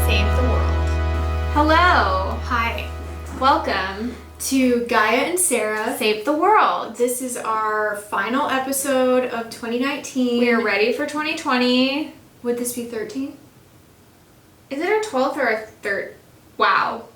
Save the world. Hello. Hi. Welcome To Gaia and Sarah. Save the World. This is our final episode of 2019. We are ready for 2020. Would this be 13? Is it our 12th or our 3rd? Wow.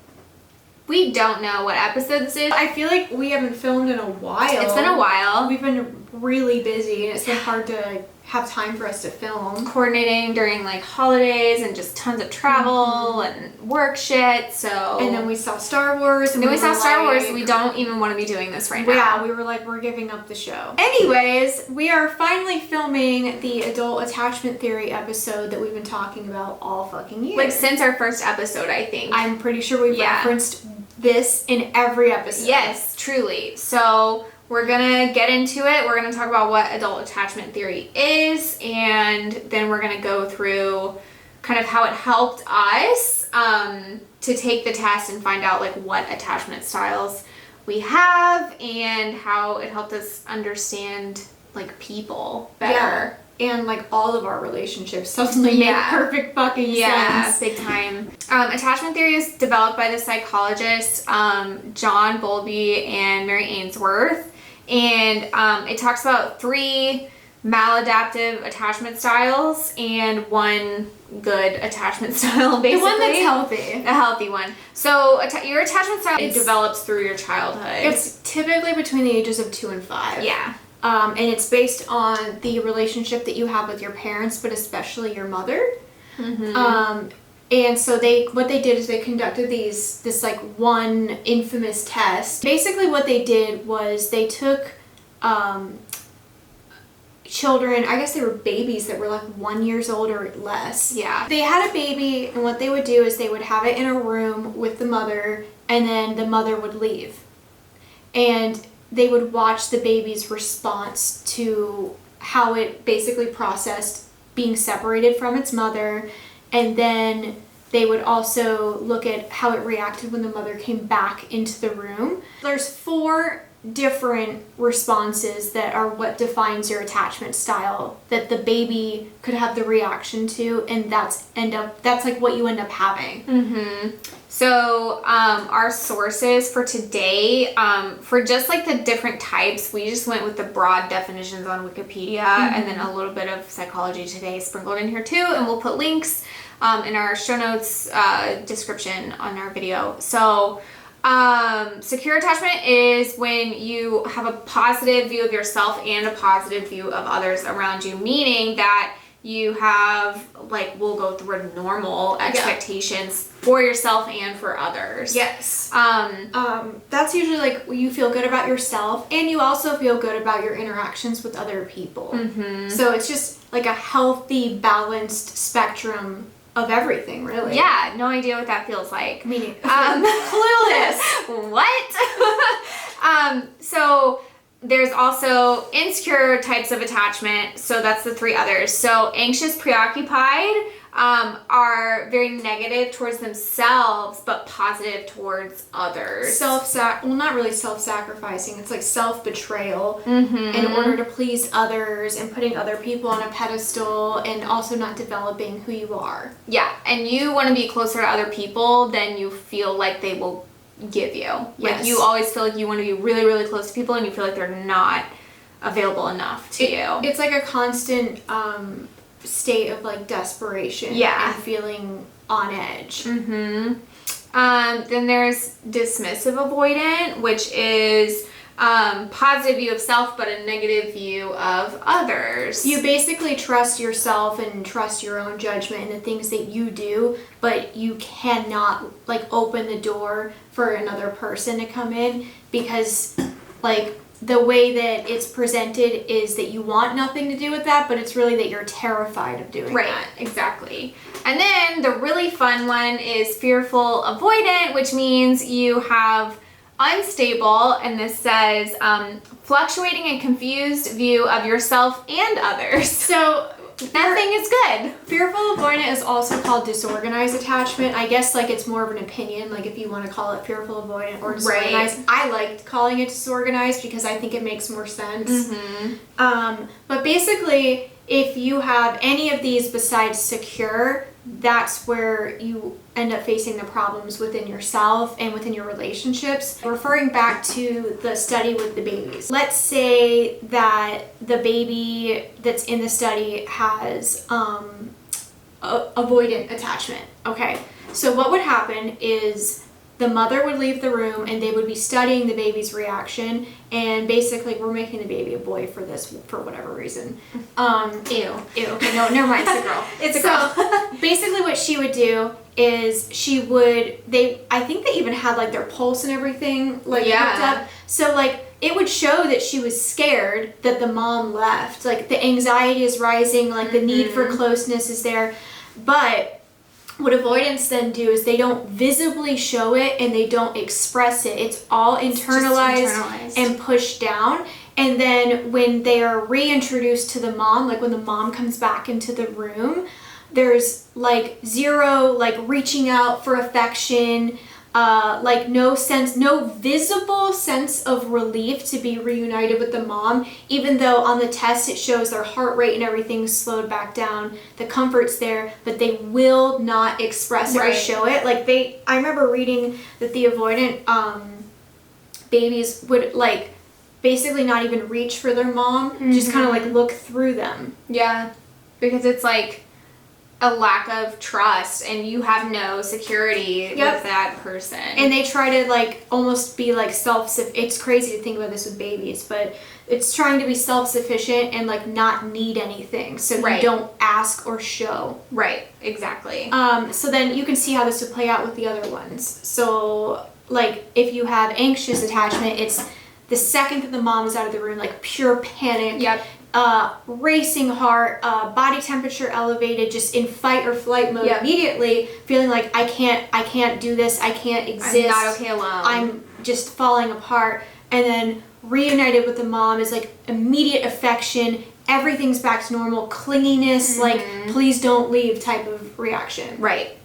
We don't know what episode this is. I feel like we haven't filmed in a while. It's been a while. We've been really busy and it's been hard to have time for us to film. Coordinating during like holidays and just tons of travel and work shit, so... And then we saw Star Wars. And then we saw Star Wars, so we don't even want to be doing this right now. Yeah, we were like, we're giving up the show. Anyways, we are finally filming the adult attachment theory episode that we've been talking about all fucking year. Like since our first episode, I think. I'm pretty sure we've referenced this in every episode. Yes, truly. So we're gonna get into it. We're gonna talk about what adult attachment theory is, and then we're gonna go through kind of how it helped us to take the test and find out like what attachment styles we have and how it helped us understand like people better. Yeah. And like all of our relationships suddenly make perfect fucking sense. Big time. Attachment theory is developed by the psychologists John Bowlby and Mary Ainsworth, and it talks about 3 maladaptive attachment styles and 1 good attachment style, basically. The one that's healthy. A healthy one. So your attachment style develops through your childhood. It's typically between the ages of 2 and 5. Yeah. And it's based on the relationship that you have with your parents, but especially your mother. Mm-hmm. And so what they did is they conducted this like one infamous test. Basically what they did was they took children, I guess they were babies that were like 1 year old or less. Yeah. They had a baby, and what they would do is they would have it in a room with the mother, and then the mother would leave. And they would watch the baby's response to how it basically processed being separated from its mother, and then they would also look at how it reacted when the mother came back into the room. There's 4 different responses that are what defines your attachment style that the baby could have the reaction to, and that's like what you end up having. Mm-hmm. So our sources for today, for just like the different types, we just went with the broad definitions on Wikipedia, and then a little bit of Psychology Today sprinkled in here too, and we'll put links in our show notes description on our video. So secure attachment is when you have a positive view of yourself and a positive view of others around you, meaning that you have, like, we'll go through normal expectations for yourself and for others. Yes. That's usually like you feel good about yourself, and you also feel good about your interactions with other people. Mm-hmm. So it's just like a healthy, balanced spectrum of everything, really. Yeah, no idea what that feels like. Meaning, clueless. What? So there's also insecure types of attachment. So that's the 3 others. So anxious, preoccupied are very negative towards themselves, but positive towards others. Not really self-sacrificing. It's like self-betrayal in order to please others and putting other people on a pedestal, and also not developing who you are. Yeah, and you want to be closer to other people than you feel like they will give you. Yes. Like you always feel like you want to be really, really close to people, and you feel like they're not available enough to you. It's like a constant state of like desperation. Yeah. And feeling on edge. Mm-hmm. Then there's dismissive avoidant, which is positive view of self but a negative view of others. You basically trust yourself and trust your own judgment and the things that you do, but you cannot like open the door for another person to come in, because like the way that it's presented is that you want nothing to do with that, but it's really that you're terrified of doing that. Right, exactly. And then the really fun one is fearful avoidant, which means you have unstable, and this says fluctuating and confused view of yourself and others. So nothing is good. Fearful avoidant is also called disorganized attachment. I guess like it's more of an opinion, like if you want to call it fearful avoidant or disorganized. Right. I liked calling it disorganized because I think it makes more sense. Mm-hmm. But basically, if you have any of these besides secure, that's where you end up facing the problems within yourself and within your relationships. Referring back to the study with the babies, let's say that the baby that's in the study has avoidant attachment. Okay, so what would happen is the mother would leave the room and they would be studying the baby's reaction, and basically we're making the baby a boy for this, for whatever reason. Ew. Okay, no, never mind, it's a girl. It's a girl. So basically what she would do is I think they even had like their pulse and everything like hooked up. So like it would show that she was scared that the mom left. Like the anxiety is rising, like the need for closeness is there. But what avoidance then do is they don't visibly show it and they don't express it. It's all internalized and pushed down. And then when they are reintroduced to the mom, like when the mom comes back into the room, there's like zero like reaching out for affection, like no visible sense of relief to be reunited with the mom, even though on the test it shows their heart rate and everything slowed back down, the comfort's there, but they will not express it or show it. Like I remember reading that the avoidant babies would like basically not even reach for their mom, just kind of like look through them. Yeah, because it's like a lack of trust and you have no security with that person. And they try to like almost be like it's crazy to think about this with babies, but it's trying to be self-sufficient and like not need anything, so you don't ask or show. Right, exactly. So then you can see how this would play out with the other ones. So like if you have anxious attachment, it's the second that the mom is out of the room, like pure panic. Racing heart, body temperature elevated, just in fight or flight mode immediately, feeling like I can't do this, I can't exist, I'm not okay alone, I'm just falling apart. And then reunited with the mom is like immediate affection, everything's back to normal, clinginess, like please don't leave type of reaction. Right.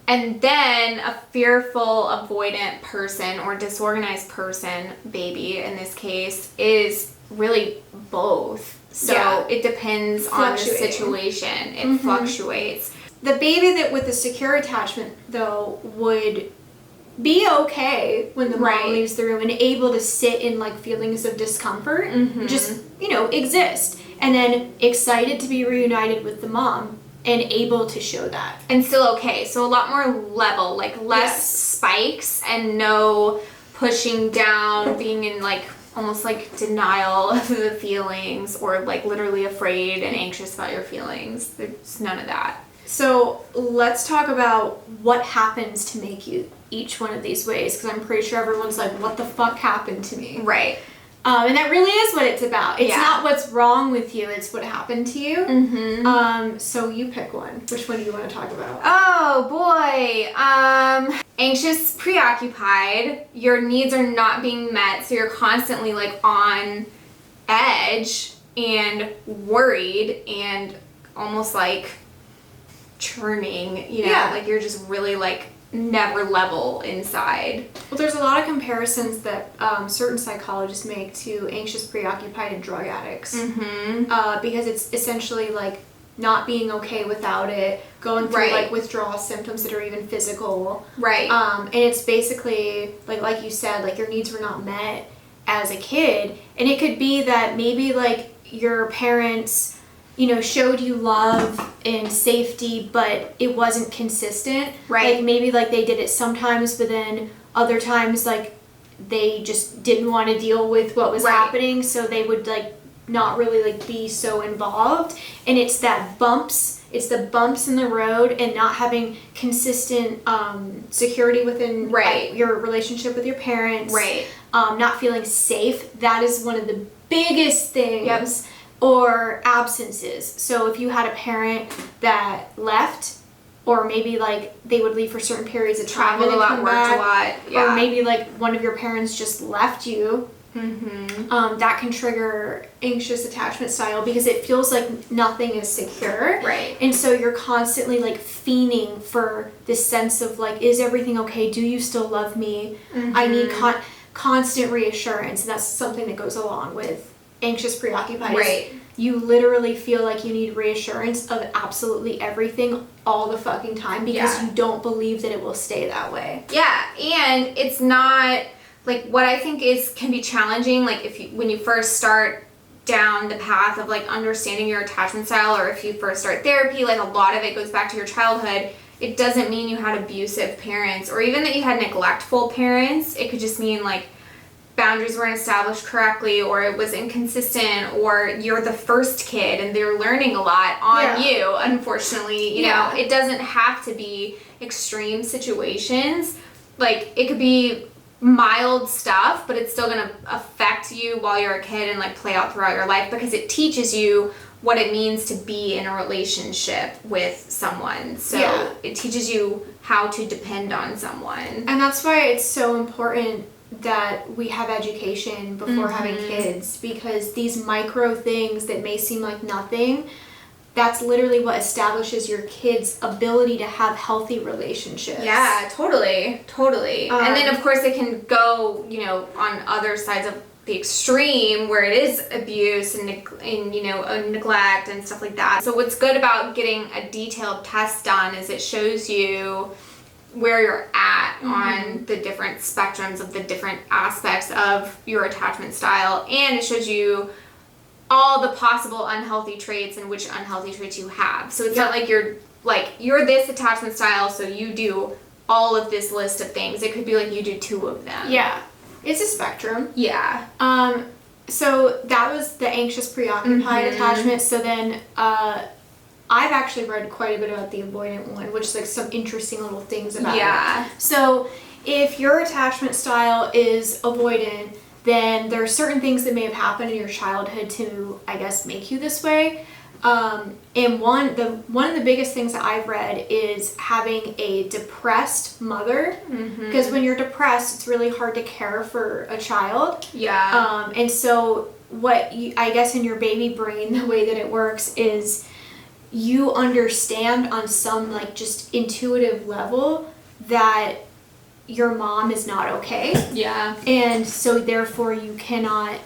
And then a fearful avoidant person or disorganized person, baby in this case, is really both. So it depends on the situation. It fluctuates. The baby that with the secure attachment though would be okay when the mom leaves the room and able to sit in like feelings of discomfort, just exist, and then excited to be reunited with the mom and able to show that, and still okay. So a lot more level, like less spikes and no pushing down, being in like almost like denial of the feelings, or like literally afraid and anxious about your feelings. There's none of that. So let's talk about what happens to make you each one of these ways, because I'm pretty sure everyone's like, what the fuck happened to me? Right. And that really is what it's about. It's not what's wrong with you, it's what happened to you. So you pick one. Which one do you want to talk about? Oh boy. Anxious, preoccupied. Your needs are not being met, so you're constantly like on edge and worried and almost like churning, like you're just really like never level inside. Well, there's a lot of comparisons that certain psychologists make to anxious, preoccupied, and drug addicts, because it's essentially like not being okay without it, going through like withdrawal symptoms that are even physical, and it's basically like you said, like your needs were not met as a kid, and it could be that maybe like your parents showed you love and safety, but it wasn't consistent. Like maybe like they did it sometimes, but then other times like they just didn't want to deal with what was happening, so they would like not really like be so involved. And it's the bumps in the road and not having consistent security within your relationship with your parents, not feeling safe. That is one of the biggest things. Or absences. So if you had a parent that left, or maybe like they would leave for certain periods of time, traveled a lot, worked a lot, or maybe like one of your parents just left you, that can trigger anxious attachment style, because it feels like nothing is secure, and so you're constantly like fiending for this sense of like, is everything okay? Do you still love me? I need constant reassurance, and that's something that goes along with anxious, preoccupied. Right. You literally feel like you need reassurance of absolutely everything all the fucking time because you don't believe that it will stay that way. Yeah, and it's not, like, what I think can be challenging, like, when you first start down the path of, like, understanding your attachment style, or if you first start therapy, like, a lot of it goes back to your childhood. It doesn't mean you had abusive parents, or even that you had neglectful parents. It could just mean, like, boundaries weren't established correctly, or it was inconsistent, or you're the first kid and they're learning a lot on you, unfortunately. You know, it doesn't have to be extreme situations. Like, it could be mild stuff, but it's still going to affect you while you're a kid and, like, play out throughout your life, because it teaches you what it means to be in a relationship with someone. So it teaches you how to depend on someone. And that's why it's so important that we have education before having kids, because these micro things that may seem like nothing, that's literally what establishes your kid's ability to have healthy relationships. Yeah, totally. And then, of course, it can go, you know, on other sides of the extreme where it is abuse and you know, neglect and stuff like that. So what's good about getting a detailed test done is it shows you where you're at on the different spectrums of the different aspects of your attachment style, and it shows you all the possible unhealthy traits and which unhealthy traits you have. So it's not like you're this attachment style, so you do all of this list of things. It could be like you do 2 of them. Yeah. It's a spectrum. Yeah. So that was the anxious, preoccupied attachment. So then, I've actually read quite a bit about the avoidant one, which is like some interesting little things about it. So if your attachment style is avoidant, then there are certain things that may have happened in your childhood to, I guess, make you this way. And one of the biggest things that I've read is having a depressed mother, because when you're depressed, it's really hard to care for a child. Yeah. And so I guess in your baby brain, the way that it works is you understand on some, like, just intuitive level that your mom is not okay. Yeah. And so therefore you cannot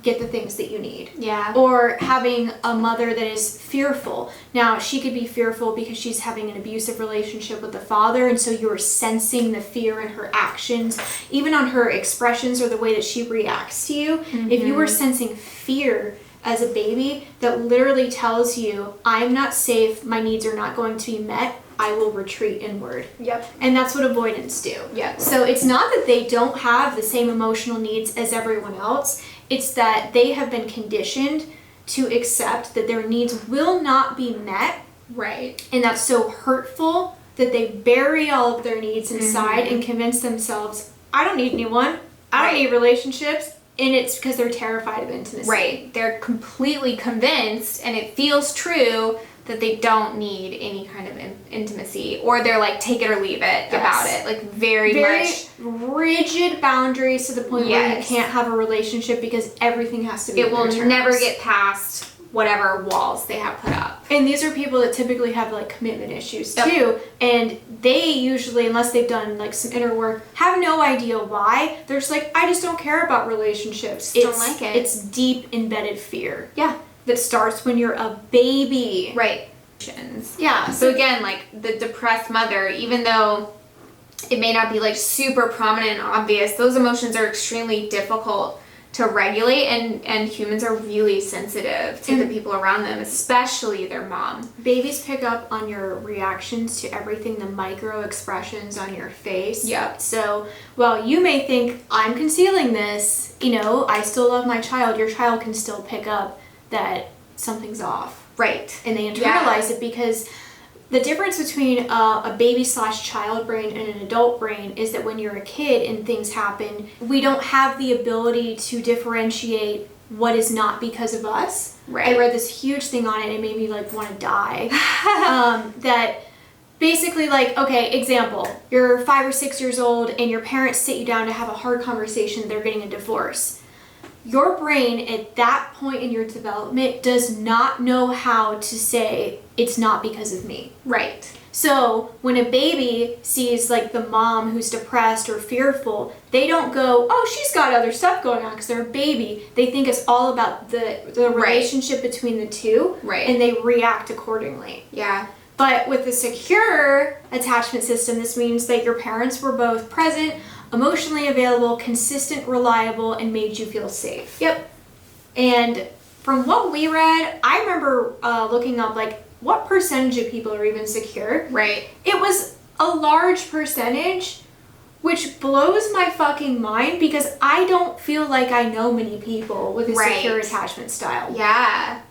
get the things that you need. Yeah. Or having a mother that is fearful. Now, she could be fearful because she's having an abusive relationship with the father, and so you're sensing the fear in her actions, even on her expressions or the way that she reacts to you. If you were sensing fear as a baby, that literally tells you, I'm not safe, my needs are not going to be met, I will retreat inward. Yep. And that's what avoidants do. Yep. So it's not that they don't have the same emotional needs as everyone else, it's that they have been conditioned to accept that their needs will not be met. Right. And that's so hurtful that they bury all of their needs inside and convince themselves, I don't need anyone, I don't need relationships. And it's because they're terrified of intimacy. Right. They're completely convinced, and it feels true, that they don't need any kind of intimacy, or they're like, take it or leave it about it. Like, very much rigid boundaries to the point where you can't have a relationship because everything has to be it will never get past whatever walls they have put up. And these are people that typically have, like, commitment issues too, and they usually, unless they've done, like, some inner work, have no idea why. They're just like, I just don't care about relationships. Don't like it. It's deep embedded fear. Yeah. That starts when you're a baby. Right. Yeah. So again, like, the depressed mother, even though it may not be, like, super prominent and obvious, those emotions are extremely difficult to regulate, and humans are really sensitive to the people around them, especially their mom. Babies pick up on your reactions to everything, the micro expressions on your face. Yep. So while you may think, I'm concealing this, you know, I still love my child, your child can still pick up that something's off. Right. And they internalize it, because the difference between a baby/child brain and an adult brain is that when you're a kid and things happen, we don't have the ability to differentiate what is not because of us. Right. I read this huge thing on it and it made me, like, want to die. That basically, like, okay, example, you're 5 or 6 years old and your parents sit you down to have a hard conversation, they're getting a divorce. your brain at that point in your development does not know how to say it's not because of me. Right. So when a baby sees like the mom who's depressed or fearful, they don't go, oh, she's got other stuff going on because they're a baby. They think it's all about the relationship between the two, right, and they react accordingly. Yeah. But with the secure attachment system, this means that your parents were both present, emotionally available, consistent, reliable, and made you feel safe. Yep. And from what we read, I remember looking up like what percentage of people are even secure. Right. It was a large percentage, which blows my fucking mind because I don't feel like I know many people with a secure attachment style. Yeah.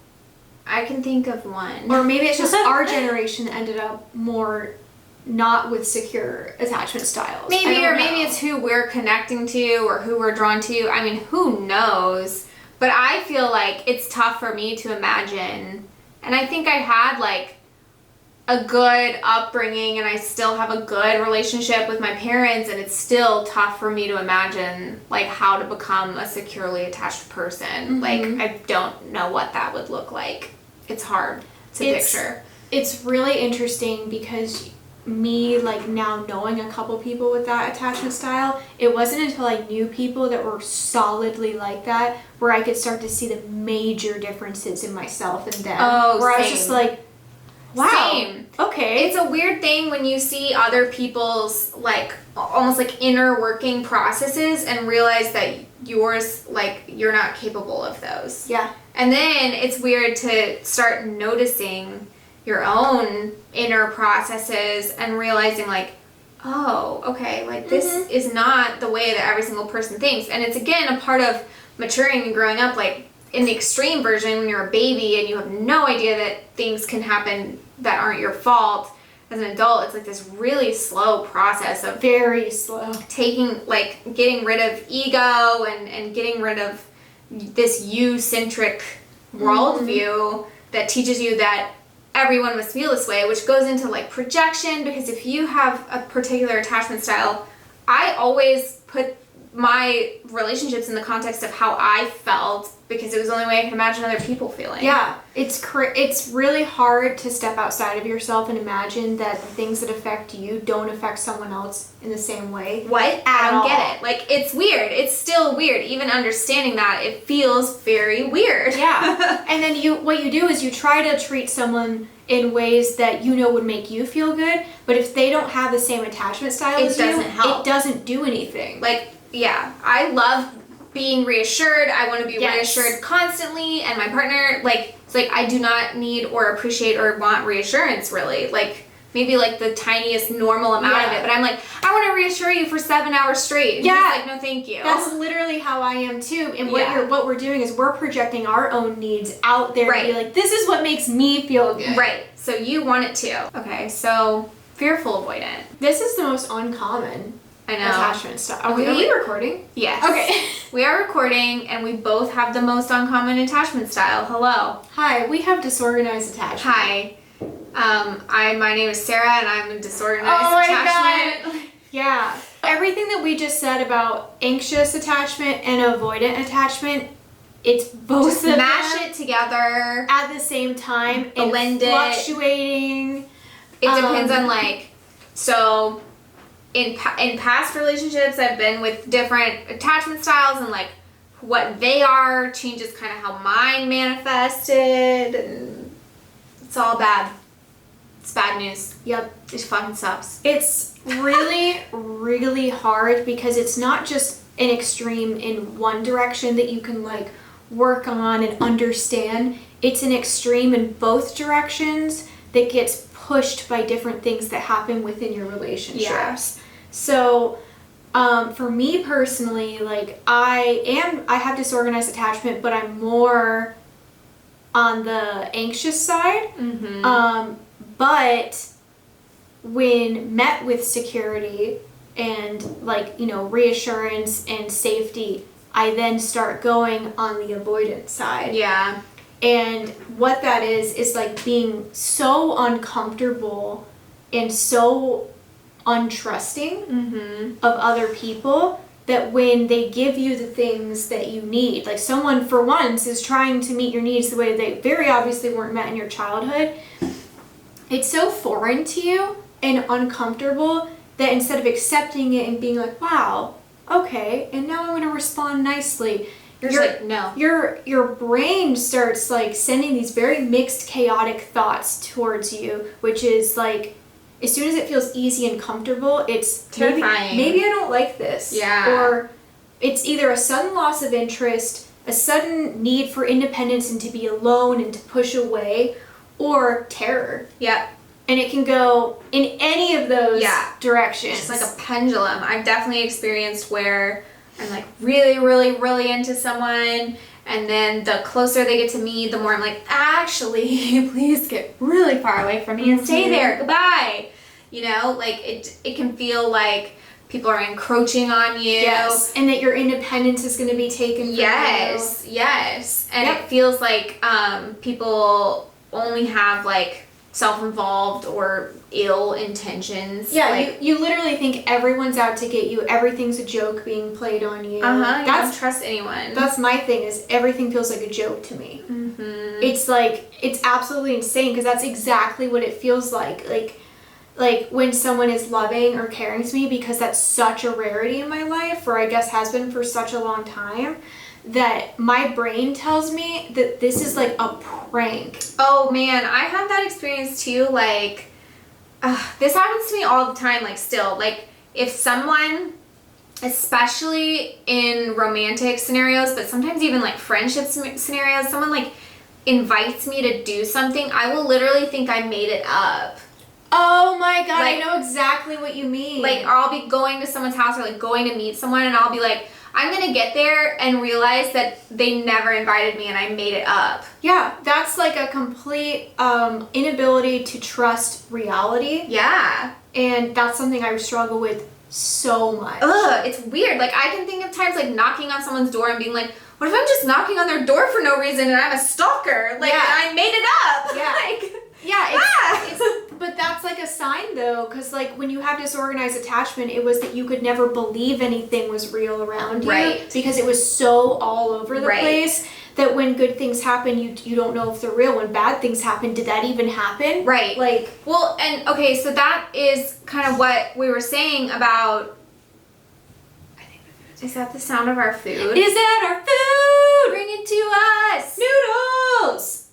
I can think of one. Or maybe it's just our generation ended up more not with secure attachment styles. Maybe, or maybe it's who we're connecting to or who we're drawn to. I mean, who knows? But I feel like it's tough for me to imagine. And I think I had like a good upbringing and I still have a good relationship with my parents, and it's still tough for me to imagine like how to become a securely attached person. Like, I don't know what that would look like. It's hard to picture. It's really interesting because me like now knowing a couple people with that attachment style, it wasn't until I knew people that were solidly like that where I could start to see the major differences in myself and them. Oh, where same. I was just like, wow. Same. Okay. It's a weird thing when you see other people's like almost like inner working processes and realize that yours, like, you're not capable of those. Yeah. And then it's weird to start noticing your own inner processes and realizing like, oh, okay, like this is not the way that every single person thinks. And it's again a part of maturing and growing up. Like in the extreme version, when you're a baby and you have no idea that things can happen that aren't your fault, as an adult, it's like this really slow process of very slow taking, like, getting rid of ego and getting rid of this you-centric worldview that teaches you that everyone must feel this way, which goes into like projection, because if you have a particular attachment style, I always put my relationships in the context of how I felt, because it was the only way I could imagine other people feeling. Yeah, it's really hard to step outside of yourself and imagine that the things that affect you don't affect someone else in the same way. What? I don't get it. Like, it's weird. It's still weird. Even understanding that, it feels very weird. Yeah. And then what you do is you try to treat someone in ways that you know would make you feel good, but if they don't have the same attachment style as you, it doesn't do anything. Like, yeah, I love being reassured. I want to be reassured constantly, and my partner, like, it's like I do not need or appreciate or want reassurance, really. Like, maybe like the tiniest normal amount of it, but I'm like, I want to reassure you for 7 hours straight. And he's like, no, thank you. That's literally how I am too. And what we're doing is we're projecting our own needs out there to be like, this is what makes me feel good. Right. So you want it too. Okay. So fearful avoidant. This is the most uncommon. I know. Attachment style. Are we recording? Yes. Okay. We are recording, and we both have the most uncommon attachment style. Hello. Hi. We have disorganized attachment. Hi. My name is Sarah, and I'm a disorganized attachment. God. Yeah. Everything that we just said about anxious attachment and avoidant attachment, it's both just mash it together at the same time, blend it, fluctuating. It depends on like, so in past relationships, I've been with different attachment styles, and like what they are changes kind of how mine manifested, and it's all bad. It's bad news. Yep. It fucking sucks. It's really, really hard because it's not just an extreme in one direction that you can like work on and understand. It's an extreme in both directions that gets pushed by different things that happen within your relationships. Yeah. So, for me personally, like I have disorganized attachment, but I'm more on the anxious side. But when met with security and like, you know, reassurance and safety, I then start going on the avoidant side. Yeah. And what that is like being so uncomfortable and so untrusting of other people that when they give you the things that you need, like someone for once is trying to meet your needs the way they very obviously weren't met in your childhood, it's so foreign to you and uncomfortable that instead of accepting it and being like, wow, okay, and now I'm going to respond nicely, You're just like, no. Your brain starts like sending these very mixed, chaotic thoughts towards you, which is like, as soon as it feels easy and comfortable, it's terrifying. Maybe I don't like this. Yeah. Or it's either a sudden loss of interest, a sudden need for independence and to be alone and to push away, or terror. Yep. And it can go in any of those directions. It's like a pendulum. I've definitely experienced where I'm like really, really, really into someone, and then the closer they get to me, the more I'm like, actually, please get really far away from me and stay there. Goodbye. You know, like it can feel like people are encroaching on you. Yes, and that your independence is going to be taken from you. Yes. And it feels like people only have like self-involved or ill intentions. Yeah, like, you literally think everyone's out to get you. Everything's a joke being played on you. You don't trust anyone. That's my thing, is everything feels like a joke to me. Mm-hmm. It's like, it's absolutely insane, because that's exactly what it feels like. Like when someone is loving or caring to me, because that's such a rarity in my life, or I guess has been for such a long time, that my brain tells me that this is like a prank. Oh man, I have that experience too. Like, this happens to me all the time. Like, still, like if someone, especially in romantic scenarios, but sometimes even like friendship scenarios, someone like invites me to do something, I will literally think I made it up. Oh my god, like, I know exactly what you mean. Like, or I'll be going to someone's house or like going to meet someone, and I'll be like, I'm gonna get there and realize that they never invited me and I made it up. Yeah, that's like a complete inability to trust reality. Yeah. And that's something I struggle with so much. Ugh, it's weird. Like, I can think of times like knocking on someone's door and being like, what if I'm just knocking on their door for no reason and I'm a stalker? Like, and I made it up. Yeah. Like, but that's like a sign though, because like when you have disorganized attachment, it was that you could never believe anything was real around you. Right. Because it was so all over the place that when good things happen, you don't know if they're real. When bad things happen, did that even happen? Right. Like, well, and okay, so that is kind of what we were saying about, is that the sound of our food? Is that our food? Bring it to us. Noodles.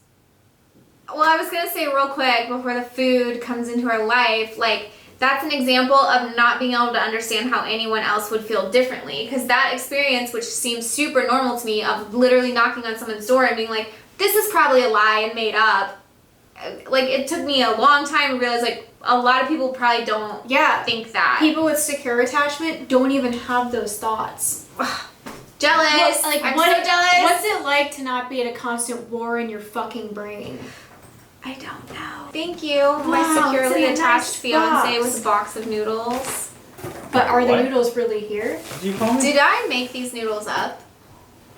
Well, I was gonna say real quick before the food comes into our life, like, that's an example of not being able to understand how anyone else would feel differently. Because that experience, which seems super normal to me, of literally knocking on someone's door and being like, this is probably a lie and made up. Like, it took me a long time to realize, like, a lot of people probably don't think that. People with secure attachment don't even have those thoughts. Jealous. Like, I'm so jealous. What's it like to not be at a constant war in your fucking brain? I don't know. Thank you, my securely attached fiance with a box of noodles. But are the noodles really here? Did you call me? Did I make these noodles up?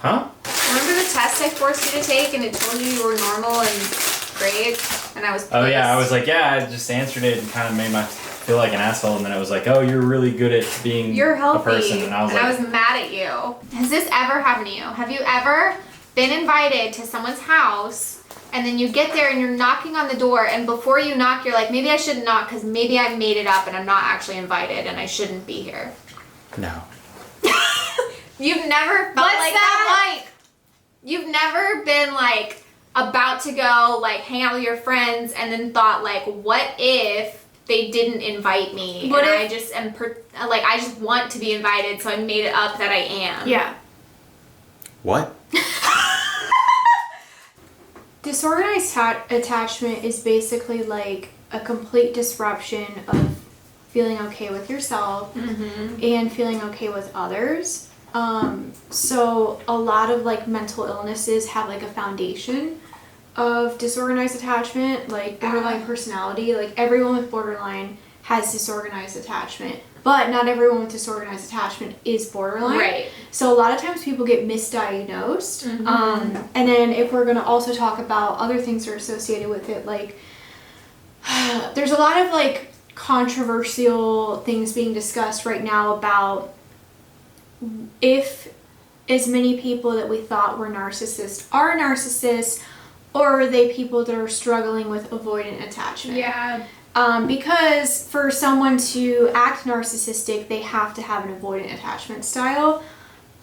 Huh? Remember the test I forced you to take and it told you were normal and great? And I was pissed. Oh yeah, I was like, yeah, I just answered it and kind of made my feel like an asshole, and then it was like, oh, you're really good at being healthy. a person, and I was mad at you. Has this ever happened to you? Have you ever been invited to someone's house and then you get there and you're knocking on the door, and before you knock, you're like, maybe I shouldn't knock because maybe I made it up and I'm not actually invited and I shouldn't be here? No. You've never felt like that? Like? You've never been like about to go like hang out with your friends and then thought like, what if they didn't invite me? What and if I just am I just want to be invited, so I made it up that I am. Yeah. What? Disorganized attachment is basically like a complete disruption of feeling okay with yourself and feeling okay with others. So a lot of like mental illnesses have like a foundation of disorganized attachment, like borderline personality. Like everyone with borderline has disorganized attachment, but not everyone with disorganized attachment is borderline. Right. So a lot of times people get misdiagnosed. And then if we're going to also talk about other things that are associated with it, like there's a lot of like controversial things being discussed right now about if as many people that we thought were narcissists are narcissists, or are they people that are struggling with avoidant attachment? Yeah. Because for someone to act narcissistic, they have to have an avoidant attachment style.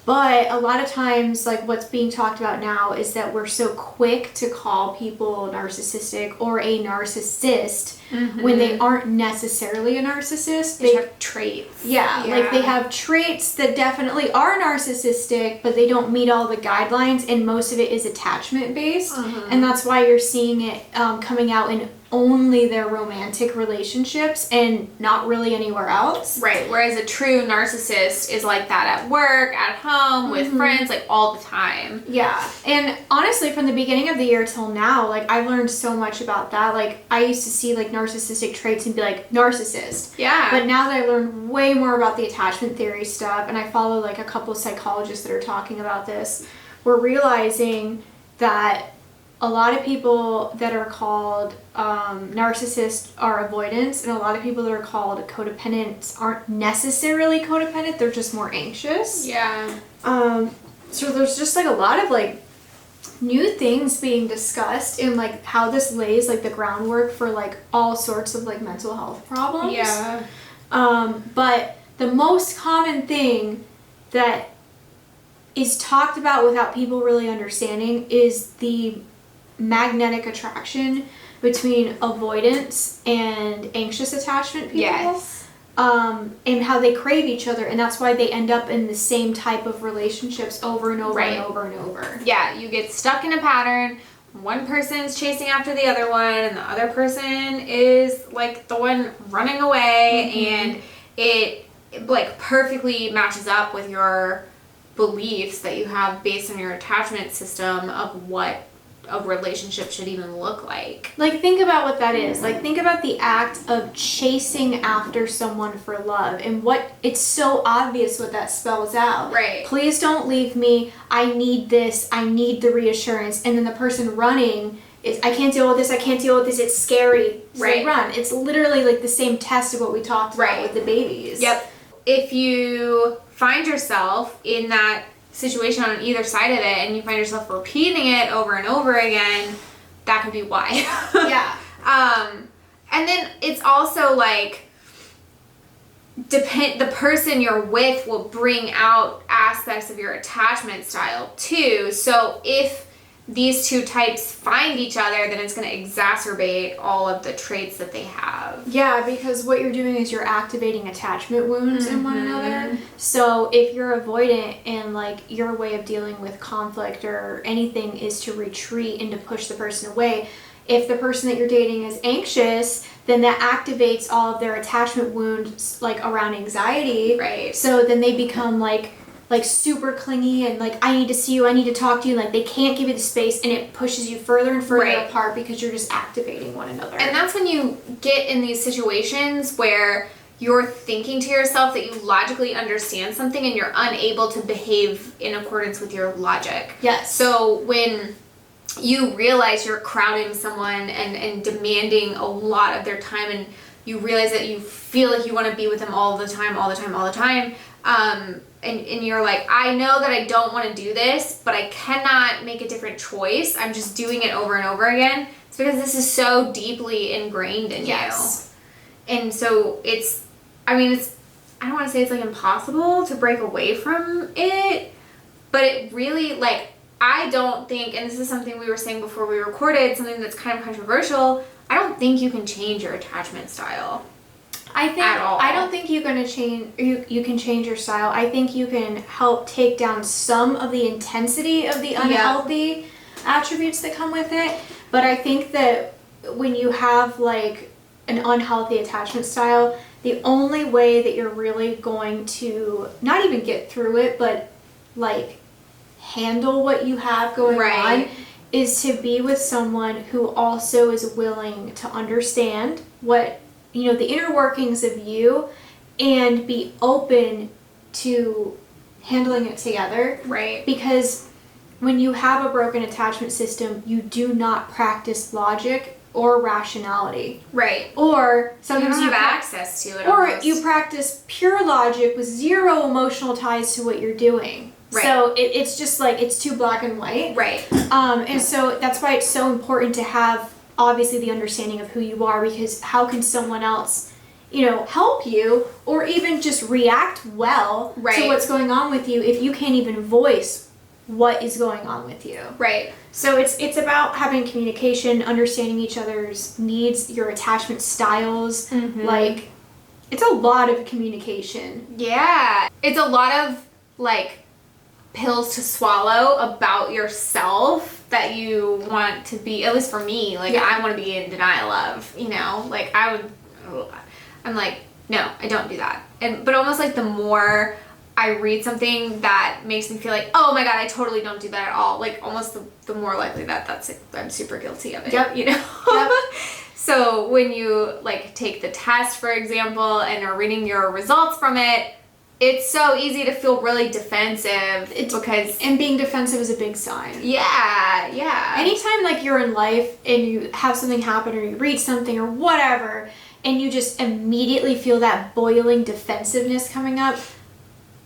But a lot of times, like what's being talked about now is that we're so quick to call people narcissistic or a narcissist when they aren't necessarily a narcissist. They have traits. Yeah, like they have traits that definitely are narcissistic, but they don't meet all the guidelines, and most of it is attachment based. And that's why you're seeing it coming out in only their romantic relationships and not really anywhere else. Right. Whereas a true narcissist is like that at work, at home, with friends, like all the time. Yeah. And honestly, from the beginning of the year till now, like I've learned so much about that. Like I used to see like narcissistic traits and be like, narcissist. Yeah. But now that I learned way more about the attachment theory stuff, and I follow like a couple of psychologists that are talking about this, we're realizing that a lot of people that are called narcissists are avoidants, and a lot of people that are called codependents aren't necessarily codependent, they're just more anxious. Yeah. So there's just like a lot of like new things being discussed, and like how this lays like the groundwork for like all sorts of like mental health problems. Yeah. But the most common thing that is talked about without people really understanding is the magnetic attraction between avoidance and anxious attachment people. Yes. And how they crave each other, and that's why they end up in the same type of relationships over and over and over and over. Yeah, you get stuck in a pattern. One person's chasing after the other one, and the other person is like the one running away, and it like perfectly matches up with your beliefs that you have based on your attachment system of what a relationship should even look like. Like, think about what that is. Like, think about the act of chasing after someone for love, and what it's so obvious what that spells out. Right. Please don't leave me. I need this. I need the reassurance. And then the person running is, I can't deal with this. I can't deal with this. It's scary. So they run. It's literally like the same test of what we talked about with the babies. Yep. If you find yourself in that situation on either side of it, and you find yourself repeating it over and over again, that could be why. Yeah. And then it's also like the person you're with will bring out aspects of your attachment style too. So if these two types find each other, then it's going to exacerbate all of the traits that they have. Yeah, because what you're doing is you're activating attachment wounds in one another. So if you're avoidant and like your way of dealing with conflict or anything is to retreat and to push the person away, if the person that you're dating is anxious, then that activates all of their attachment wounds like around anxiety. Right. So then they become like super clingy and like, I need to see you, I need to talk to you, like they can't give you the space, and it pushes you further and further apart because you're just activating one another. And that's when you get in these situations where you're thinking to yourself that you logically understand something and you're unable to behave in accordance with your logic. Yes. So when you realize you're crowding someone and demanding a lot of their time, and you realize that you feel like you want to be with them all the time, and you're like, I know that I don't want to do this, but I cannot make a different choice. I'm just doing it over and over again. It's because this is so deeply ingrained in you. And so I don't want to say it's like impossible to break away from it, but it really, like, I don't think, and this is something we were saying before we recorded, something that's kind of controversial, I don't think you can change your attachment style. I don't think you're going to change, you can change your style. I think you can help take down some of the intensity of the unhealthy attributes that come with it. But I think that when you have like an unhealthy attachment style, the only way that you're really going to not even get through it, but like handle what you have going on, is to be with someone who also is willing to understand what, you know, the inner workings of you, and be open to handling it together. Right. Because when you have a broken attachment system, you do not practice logic or rationality. Right. Or You sometimes don't you have access to it. or almost. you practice pure logic with zero emotional ties to what you're doing. Right. So it's just like it's too black and white. Right. And so that's why it's so important to have obviously the understanding of who you are, because how can someone else, help you or even just react well to Right. what's going on with you if you can't even voice what is going on with you. Right. So it's about having communication, understanding each other's needs, your attachment styles. Like, it's a lot of communication. Yeah. It's a lot of, like, pills to swallow about yourself that you want to be, at least for me, like, I want to be in denial of, like, I'm like, no, I don't do that. But almost like the more I read something that makes me feel like, oh my God, I totally don't do that at all. Like, almost the more likely I'm super guilty of it. Yep. Yep. So when you, like, take the test, for example, and are reading your results from it, it's so easy to feel really defensive. And being defensive is a big sign. Yeah. Anytime, like, you're in life and you have something happen or you read something or whatever, and you just immediately feel that boiling defensiveness coming up,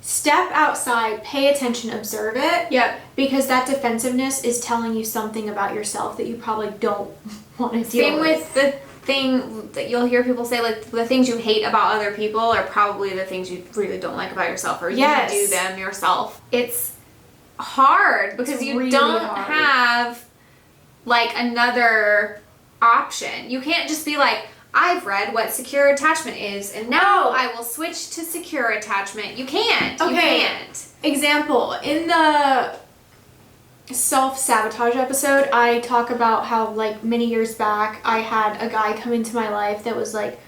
step outside, pay attention, observe it. Yep. Because that defensiveness is telling you something about yourself that you probably don't want to deal Same with the thing that you'll hear people say, like, the things you hate about other people are probably the things you really don't like about yourself, or you do them yourself. It's hard because you really don't have, like, another option. You can't just be like, I've read what secure attachment is, and now I will switch to secure attachment. You can't. Okay. You can't. Example, in the self-sabotage episode, I talk about how, like, many years back, I had a guy come into my life that was, like,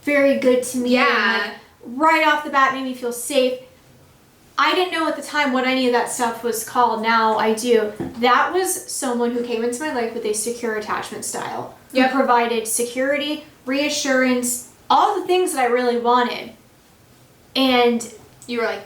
very good to me. Yeah. And, like, right off the bat made me feel safe. I didn't know at the time what any of that stuff was called. Now I do. That was someone who came into my life with a secure attachment style. Who provided security, reassurance, all the things that I really wanted. And you were like,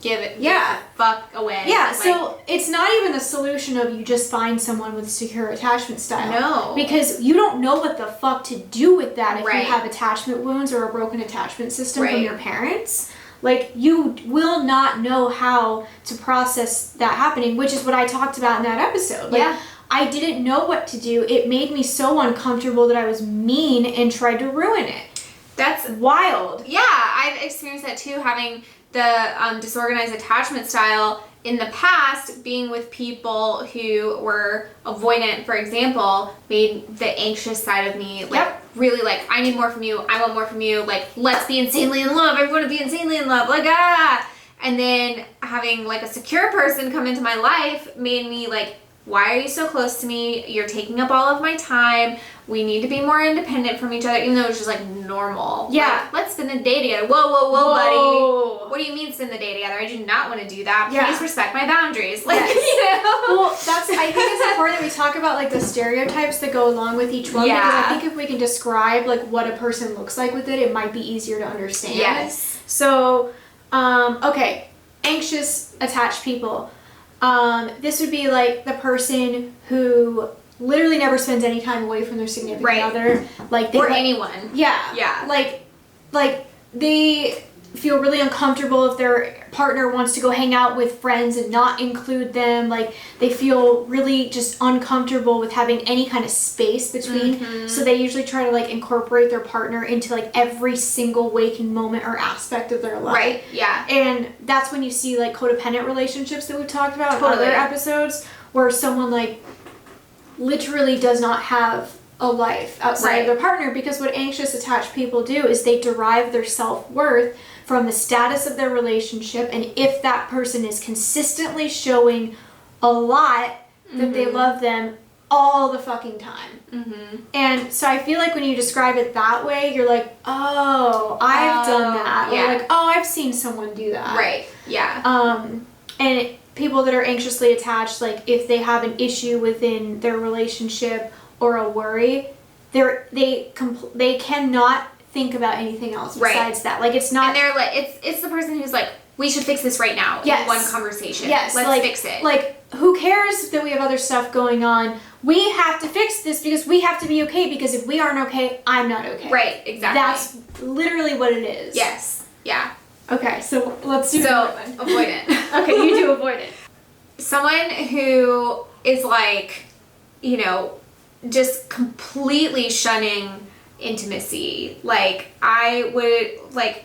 give it the fuck away. Yeah, like, so it's not even the solution of you just find someone with secure attachment style. No. Because you don't know what the fuck to do with that if Right. you have attachment wounds or a broken attachment system from Right. your parents. Like, you will not know how to process that happening, which is what I talked about in that episode. Like, I didn't know what to do. It made me so uncomfortable that I was mean and tried to ruin it. That's wild. Yeah, I've experienced that too, having the disorganized attachment style in the past, being with people who were avoidant, for example, made the anxious side of me, like, really, like, I need more from you, I want more from you, like, let's be insanely in love, everyone to be insanely in love, like, and then having, like, a secure person come into my life made me, like, why are you so close to me? You're taking up all of my time. We need to be more independent from each other, even though it's just, like, normal. Yeah. Like, let's spend the day together. Whoa, buddy. What do you mean spend the day together? I do not want to do that. Please respect my boundaries. Like, Well, I think it's important that we talk about, like, the stereotypes that go along with each one. Yeah. Because I think if we can describe, like, what a person looks like with it, it might be easier to understand. Yes. So, okay. Anxious, attached people. This would be, like, the person who literally never spends any time away from their significant other. Like, they, or anyone. Yeah. Like, they feel really uncomfortable if their partner wants to go hang out with friends and not include them. Like, they feel really just uncomfortable with having any kind of space between. So they usually try to, like, incorporate their partner into, like, every single waking moment or aspect of their life. Right, yeah. And that's when you see, like, codependent relationships that we've talked about in other episodes, where someone, like, literally does not have a life outside of their partner, because what anxious attached people do is they derive their self-worth from the status of their relationship, and if that person is consistently showing a lot that they love them all the fucking time. And so I feel like when you describe it that way, you're like, oh, I've done that. Or like, oh, I've seen someone do that. Right, yeah. And people that are anxiously attached, like, if they have an issue within their relationship or a worry, they cannot think about anything else besides that. Like, it's not. And they're like, it's the person who's like we should fix this right now Yes. in one conversation. Yes, Let's fix it. Like, who cares that we have other stuff going on? We have to fix this because we have to be okay, because if we aren't okay, I'm not okay. Right, exactly. That's literally what it is. Yes. Yeah. Okay, so let's do So, another one. avoidant. Okay, you do avoidant. Someone who is like, you know, just completely shunning intimacy. Like, I would, like,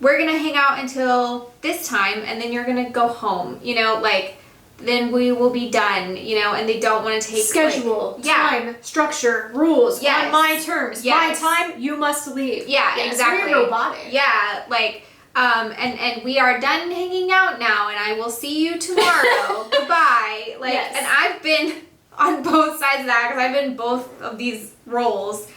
we're gonna hang out until this time and then you're gonna go home, you know, like, then we will be done, you know, and they don't want to take Schedule, like, yeah. time, structure, rules, Yes. on my terms. Yes. My time, you must leave. Yeah, Yes, exactly. very robotic. Yeah, like, and we are done hanging out now, and I will see you tomorrow. Goodbye. Like, Yes. and I've been on both sides of that because I've been both of these roles.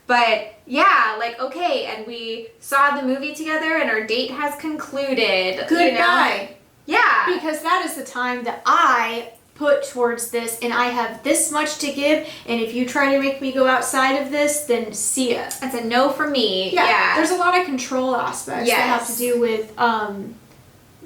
But yeah, like, okay, and we saw the movie together, and our date has concluded. Goodbye. You know? Yeah. Because that is the time that I put towards this, and I have this much to give, and if you try to make me go outside of this, then see ya. That's a no for me. Yeah, Yeah. there's a lot of control aspects that have to Yes. do with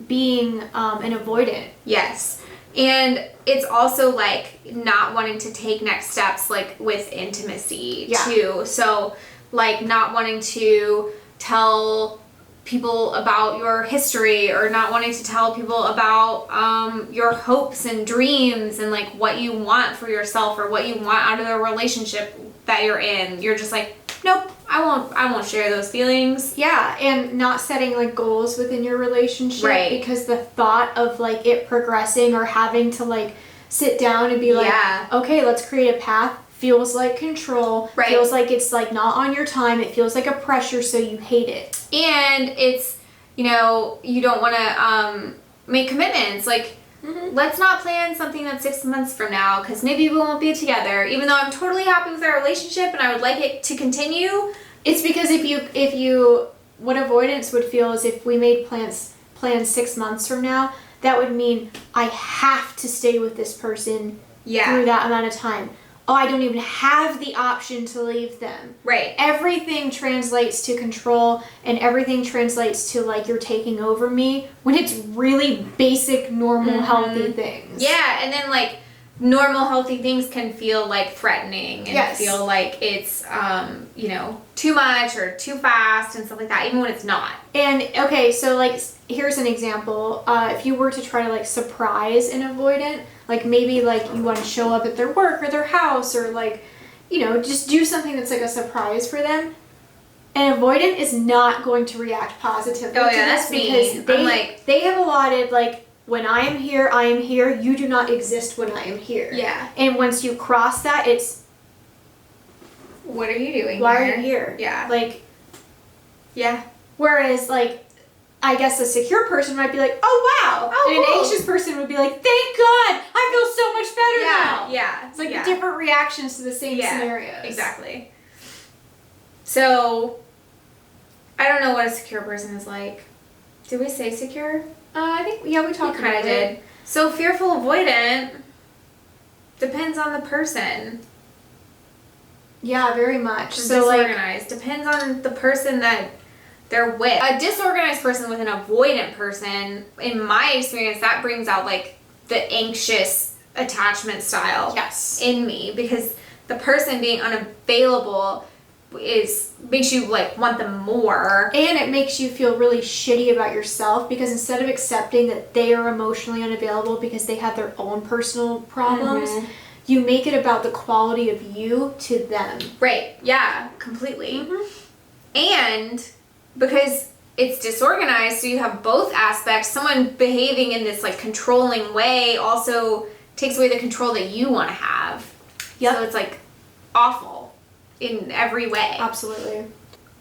being an avoidant. Yes. And it's also like not wanting to take next steps, like with intimacy Yeah. too. So like not wanting to tell people about your history, or not wanting to tell people about your hopes and dreams and like what you want for yourself or what you want out of the relationship that you're in. You're just like, nope, I won't share those feelings. Yeah, and not setting like goals within your relationship, Right. because the thought of like it progressing or having to like sit down and be like, Yeah. okay, let's create a path, feels like control, Right. feels like it's like not on your time, it feels like a pressure, so you hate it. And it's, you know, you don't want to make commitments. Like, let's not plan something that's 6 months from now, because maybe we won't be together. Even though I'm totally happy with our relationship and I would like it to continue. It's because if you what avoidance would feel is if we made plans 6 months from now, that would mean I have to stay with this person through that amount of time. Oh, I don't even have the option to leave them. Right. Everything translates to control, and everything translates to like you're taking over me, when it's really basic, normal, healthy things. Yeah, and then like normal healthy things can feel like threatening and Yes. feel like it's you know, too much or too fast and stuff like that, even when it's not. And okay, so like here's an example. If you were to try to like surprise an avoidant, like maybe like you want to show up at their work or their house, or like, you know, just do something that's like a surprise for them. An avoidant is not going to react positively Oh, to yeah, this that's me. because I'm like- they have allotted like, when I am here, I am here. You do not exist when I am here. Yeah. And once you cross that, it's, What are you doing why here? are you here? Yeah. Like, Yeah. whereas like, I guess a secure person might be like, oh wow. Oh, and an cool. anxious person would be like, thank God, I feel so much better now. Yeah. It's like yeah. different reactions to the same Yeah, scenarios. Exactly. So, I don't know what a secure person is like. Did we say secure? I think, yeah, we We talked kind about of it. did. So, fearful avoidant depends on the person. Yeah, very much. So like, Disorganized depends on the person that they're with. A disorganized person with an avoidant person, in my experience, that brings out like the anxious attachment style yes. in me, because the person being unavailable makes you like want them more. And it makes you feel really shitty about yourself, because instead of accepting that they are emotionally unavailable because they have their own personal problems, you make it about the quality of you to them. Right. Yeah, completely. And because it's disorganized, so you have both aspects. Someone behaving in this like controlling way also takes away the control that you want to have. Yep. So it's like awful in every way. Absolutely.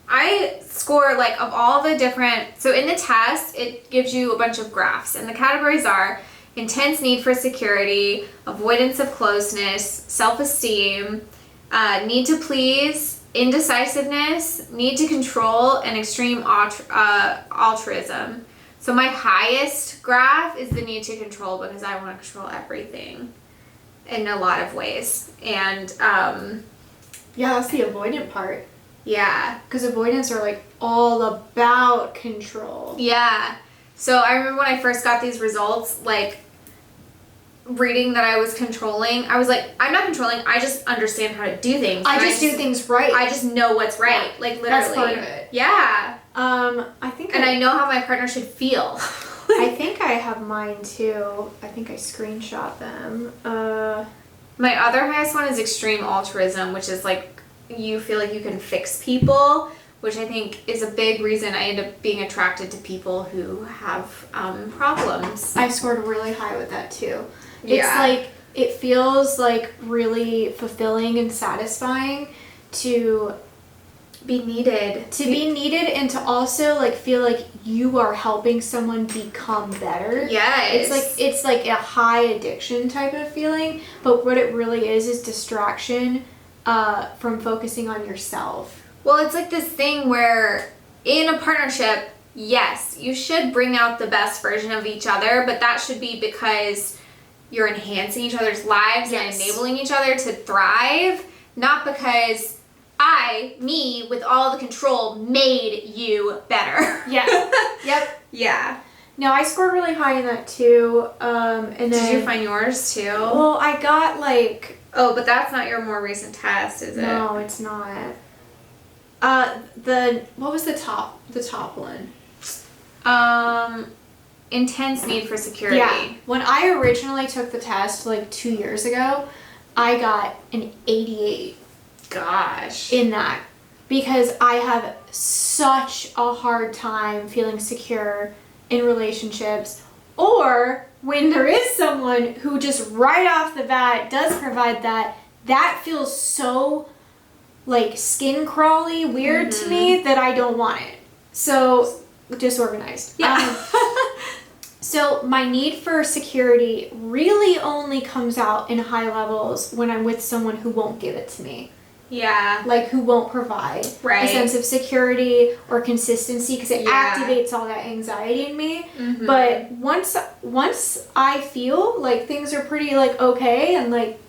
I score like of all the different, so in the test it gives you a bunch of graphs, and the categories are intense need for security, avoidance of closeness, self-esteem, need to please, indecisiveness, need to control, and extreme altruism. So my highest graph is the need to control, because I want to control everything in a lot of ways. And Yeah, that's the avoidant part. yeah. Because avoidants are like all about control. Yeah. So I remember when I first got these results, like, reading that I was controlling, I was like, I'm not controlling, I just understand how to do things. I just do things right. I just know what's right. Yeah. Like, literally. That's part of it. Yeah. I think And I know how my partner should feel. I think I have mine too. I think I screenshot them. My other highest one is extreme altruism, which is like you feel like you can fix people, which I think is a big reason I end up being attracted to people who have problems. I scored really high with that too. Yeah. It's like, it feels like really fulfilling and satisfying to Be needed. and to also like feel like you are helping someone become better. Yes. It's like a high addiction type of feeling, but what it really is distraction from focusing on yourself. Well, it's like this thing where in a partnership, yes, you should bring out the best version of each other, but that should be because you're enhancing each other's lives and enabling each other to thrive, not because me, with all the control, made you better. Yeah. Yep. Yeah. No, I scored really high in that too. And then, Did you find yours too? well, I got like... Oh, but that's not your more recent test, is it? No, it's not. What was the top one? Intense need for security. Yeah. When I originally took the test like 2 years ago, I got an 88 Gosh. in that because I have such a hard time feeling secure in relationships, or when there is someone who just right off the bat does provide that feels so like skin crawly weird to me that I don't want it. So disorganized. Yeah. So my need for security really only comes out in high levels when I'm with someone who won't give it to me. Yeah. Like who won't provide a sense of security or consistency, because it activates all that anxiety in me. Mm-hmm. But once I feel like things are pretty like okay and like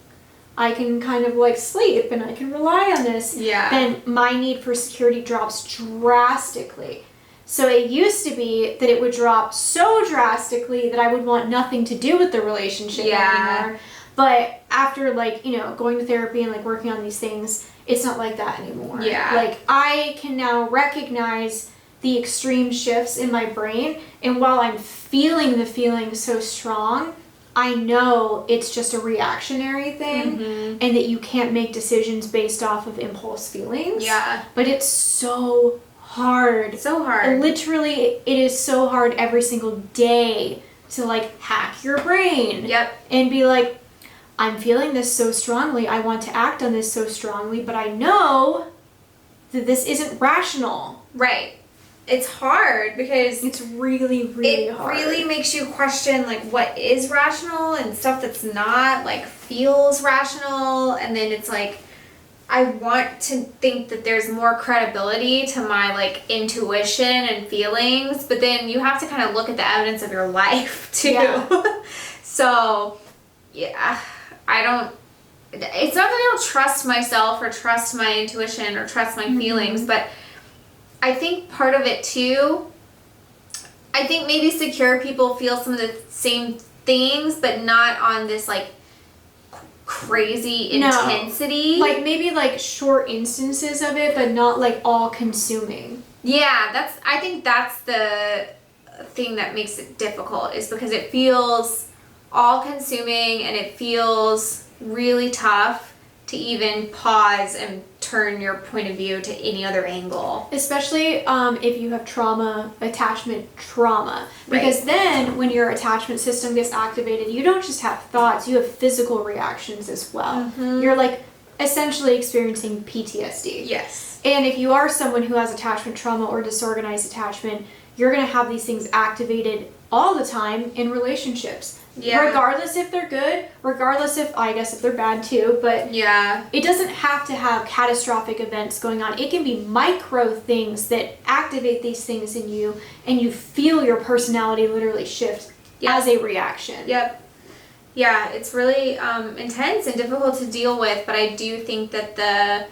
I can kind of like sleep and I can rely on this, then my need for security drops drastically. So it used to be that it would drop so drastically that I would want nothing to do with the relationship anymore. But after like, going to therapy and like working on these things, it's not like that anymore. Yeah. Like I can now recognize the extreme shifts in my brain, and while I'm feeling the feeling so strong, I know it's just a reactionary thing, and that you can't make decisions based off of impulse feelings. Yeah. But it's so hard. So hard. Literally, it is so hard every single day to like hack your brain. Yep. And be like, I'm feeling this so strongly, I want to act on this so strongly, but I know that this isn't rational. Right. It's hard because It's really, really hard. It really makes you question like what is rational and stuff that's not like feels rational, and then it's like I want to think that there's more credibility to my like intuition and feelings, but then you have to kind of look at the evidence of your life too. Yeah. So, yeah, it's not that I don't trust myself or trust my intuition or trust my feelings, but I think part of it too, I think maybe secure people feel some of the same things, but not on this like crazy intensity. Like maybe like short instances of it, but not like all consuming. Yeah, I think that's the thing that makes it difficult, is because it feels all consuming and it feels really tough to even pause and turn your point of view to any other angle. Especially if you have attachment trauma. Because then when your attachment system gets activated, you don't just have thoughts, you have physical reactions as well. You're like essentially experiencing PTSD. Yes. And if you are someone who has attachment trauma or disorganized attachment, you're going to have these things activated all the time in relationships. Yeah. Regardless if they're good, regardless if they're bad too, but it doesn't have to have catastrophic events going on. It can be micro things that activate these things in you, and you feel your personality literally shift as a reaction. Yep. Yeah, it's really intense and difficult to deal with, but I do think that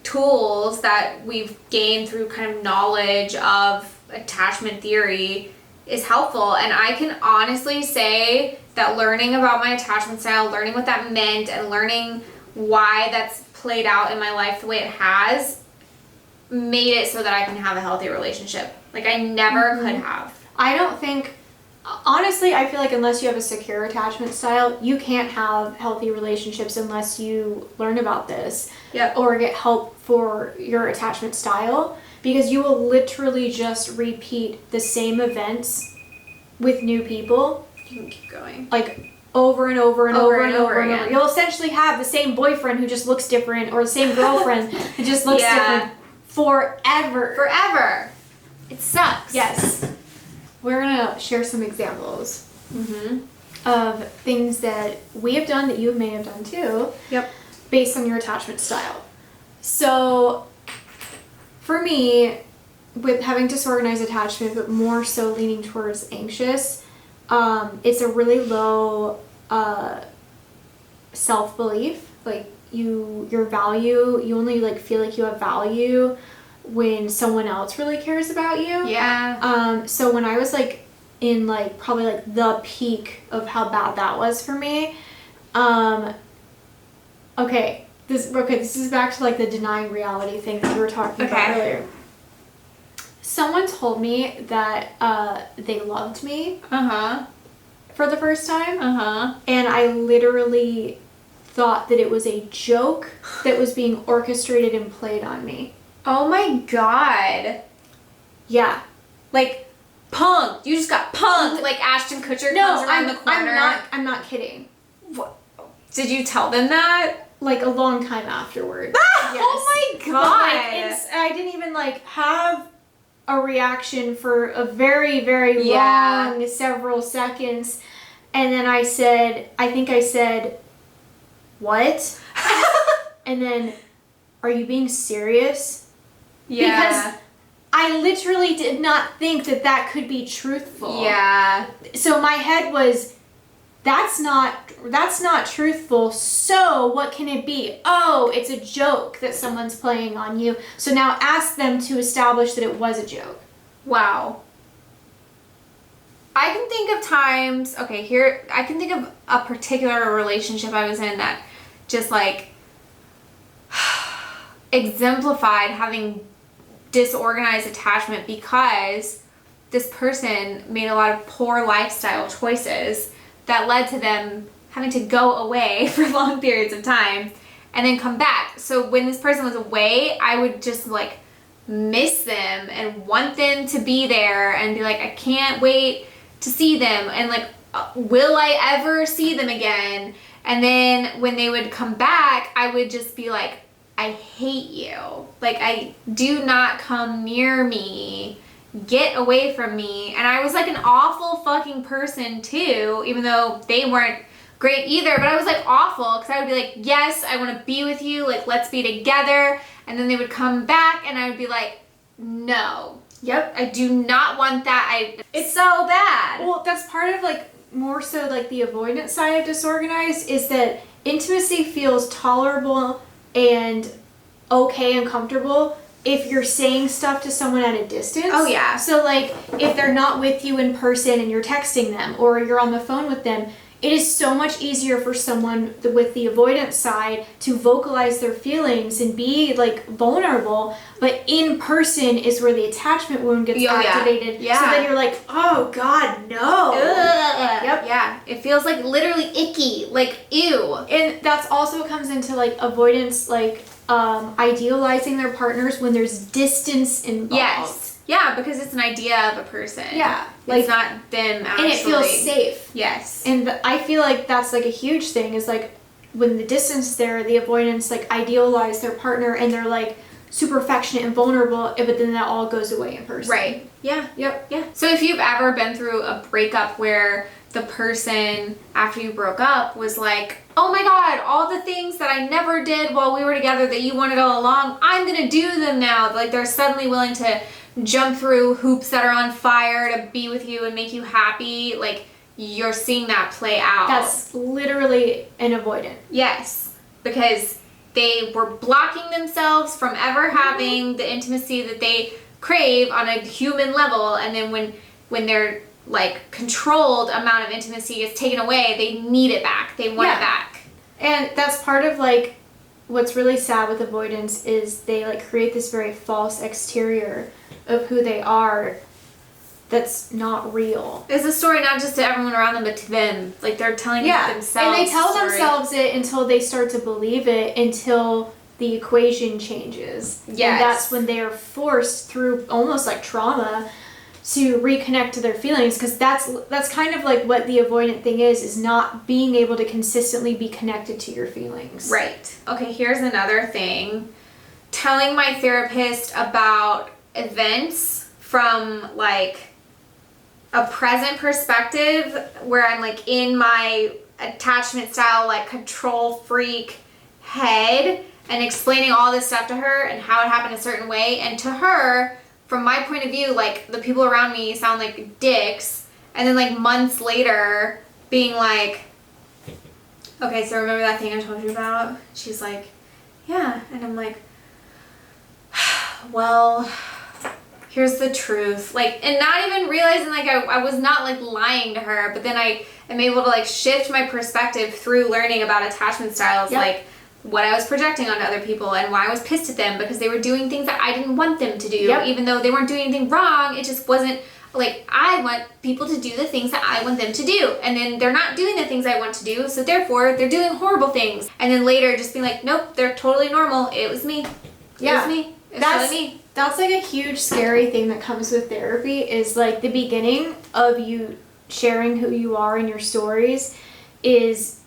tools that we've gained through kind of knowledge of attachment theory is helpful. And I can honestly say that learning about my attachment style, learning what that meant, and learning why that's played out in my life the way it has, made it so that I can have a healthy relationship. Like, I never could have. I don't think, honestly, I feel like unless you have a secure attachment style, you can't have healthy relationships unless you learn about this. Yep. Or get help for your attachment style, because you will literally just repeat the same events with new people. You can keep going. Like, over and over and Over over and and over over and over. again. You'll essentially have the same boyfriend who just looks different, or the same girlfriend who just looks different forever. Forever. It sucks. Yes. We're gonna share some examples of things that we have done that you may have done too. Yep. Based on your attachment style. So, for me, with having disorganized attachment, but more so leaning towards anxious, it's a really low self-belief. Like, your value, you only like feel like you have value when someone else really cares about you. Yeah. So when I was like in like probably like the peak of how bad that was for me, this is back to like the denying reality thing that you were talking about earlier. Someone told me that they loved me for the first time, and I literally thought that it was a joke that was being orchestrated and played on me. Oh my god. Yeah. Like, punked. You just got punked. Like Ashton Kutcher comes around the corner. I'm not kidding. What? Did you tell them that? Like a long time afterward. Yes. Oh my god. Like, I didn't even like have a reaction for a very, very long several seconds. And then I think I said, what? And then, are you being serious? Yeah. Because I literally did not think that could be truthful. Yeah. So my head was, that's not truthful. So what can it be? Oh, it's a joke that someone's playing on you. So now ask them to establish that it was a joke. Wow. I can think of times, I can think of a particular relationship I was in that just like exemplified having disorganized attachment, because this person made a lot of poor lifestyle choices that led to them having to go away for long periods of time and then come back. So when this person was away, I would just like miss them and want them to be there and be like, I can't wait to see them, and like, will I ever see them again? And then when they would come back, I would just be like, I hate you. Like, I do not come near me. Get away from me. And I was like an awful fucking person too, even though they weren't great either, but I was like awful, because I would be like, yes, I want to be with you, like, let's be together. And then they would come back and I would be like, no. Yep. I do not want that. It's so bad. Well, that's part of like more so like the avoidance side of disorganized, is that intimacy feels tolerable and okay and comfortable if you're saying stuff to someone at a distance. Oh yeah. So like if they're not with you in person and you're texting them or you're on the phone with them, it is so much easier for someone with the avoidance side to vocalize their feelings and be like vulnerable, but in person is where the attachment wound gets activated. Yeah. So then you're like, oh god, no. Ugh. Yep. Yeah. It feels like literally icky. Like, ew. And that's also comes into like avoidance, like idealizing their partners when there's distance involved. Yes. Yeah, because it's an idea of a person. Yeah. It's not them actually. And it feels safe. Yes. And I feel like that's like a huge thing, is like when the distance is there, the avoidance like idealize their partner and they're like super affectionate and vulnerable, but then that all goes away in person. Right. Yeah. Yep. Yeah. So if you've ever been through a breakup where the person after you broke up was like, oh my god, all the things that I never did while we were together that you wanted all along, I'm gonna do them now. Like, they're suddenly willing to jump through hoops that are on fire to be with you and make you happy. Like, you're seeing that play out. That's literally an avoidant. Yes, because they were blocking themselves from ever having the intimacy that they crave on a human level, and then when their like controlled amount of intimacy is taken away, they need it back. They want it back. And that's part of like what's really sad with avoidance is they like create this very false exterior of who they are that's not real. It's a story not just to everyone around them, but to them. Like they're telling themselves. And they tell story. themselves it until they start to believe it, until the equation changes. Yes. And that's when they are forced through almost like trauma to reconnect to their feelings, because that's kind of like what the avoidant thing is not being able to consistently be connected to your feelings. Right. Okay, here's another thing. Telling my therapist about events from like a present perspective where I'm like in my attachment style like control freak head and explaining all this stuff to her and how it happened a certain way, and to her, from my point of view, like the people around me sound like dicks, and then like months later being like, okay, so remember that thing I told you about? She's like, yeah. And I'm like, well, here's the truth. Like, and not even realizing like I was not like lying to her, but then I am able to like shift my perspective through learning about attachment styles, like what I was projecting onto other people and why I was pissed at them because they were doing things that I didn't want them to do, even though they weren't doing anything wrong. It just wasn't like, I want people to do the things that I want them to do, and then they're not doing the things I want to do, so therefore they're doing horrible things. And then later just being like, nope, they're totally normal. It was me. It was me. It's totally me. That's like a huge scary thing that comes with therapy, is like the beginning of you sharing who you are in your stories is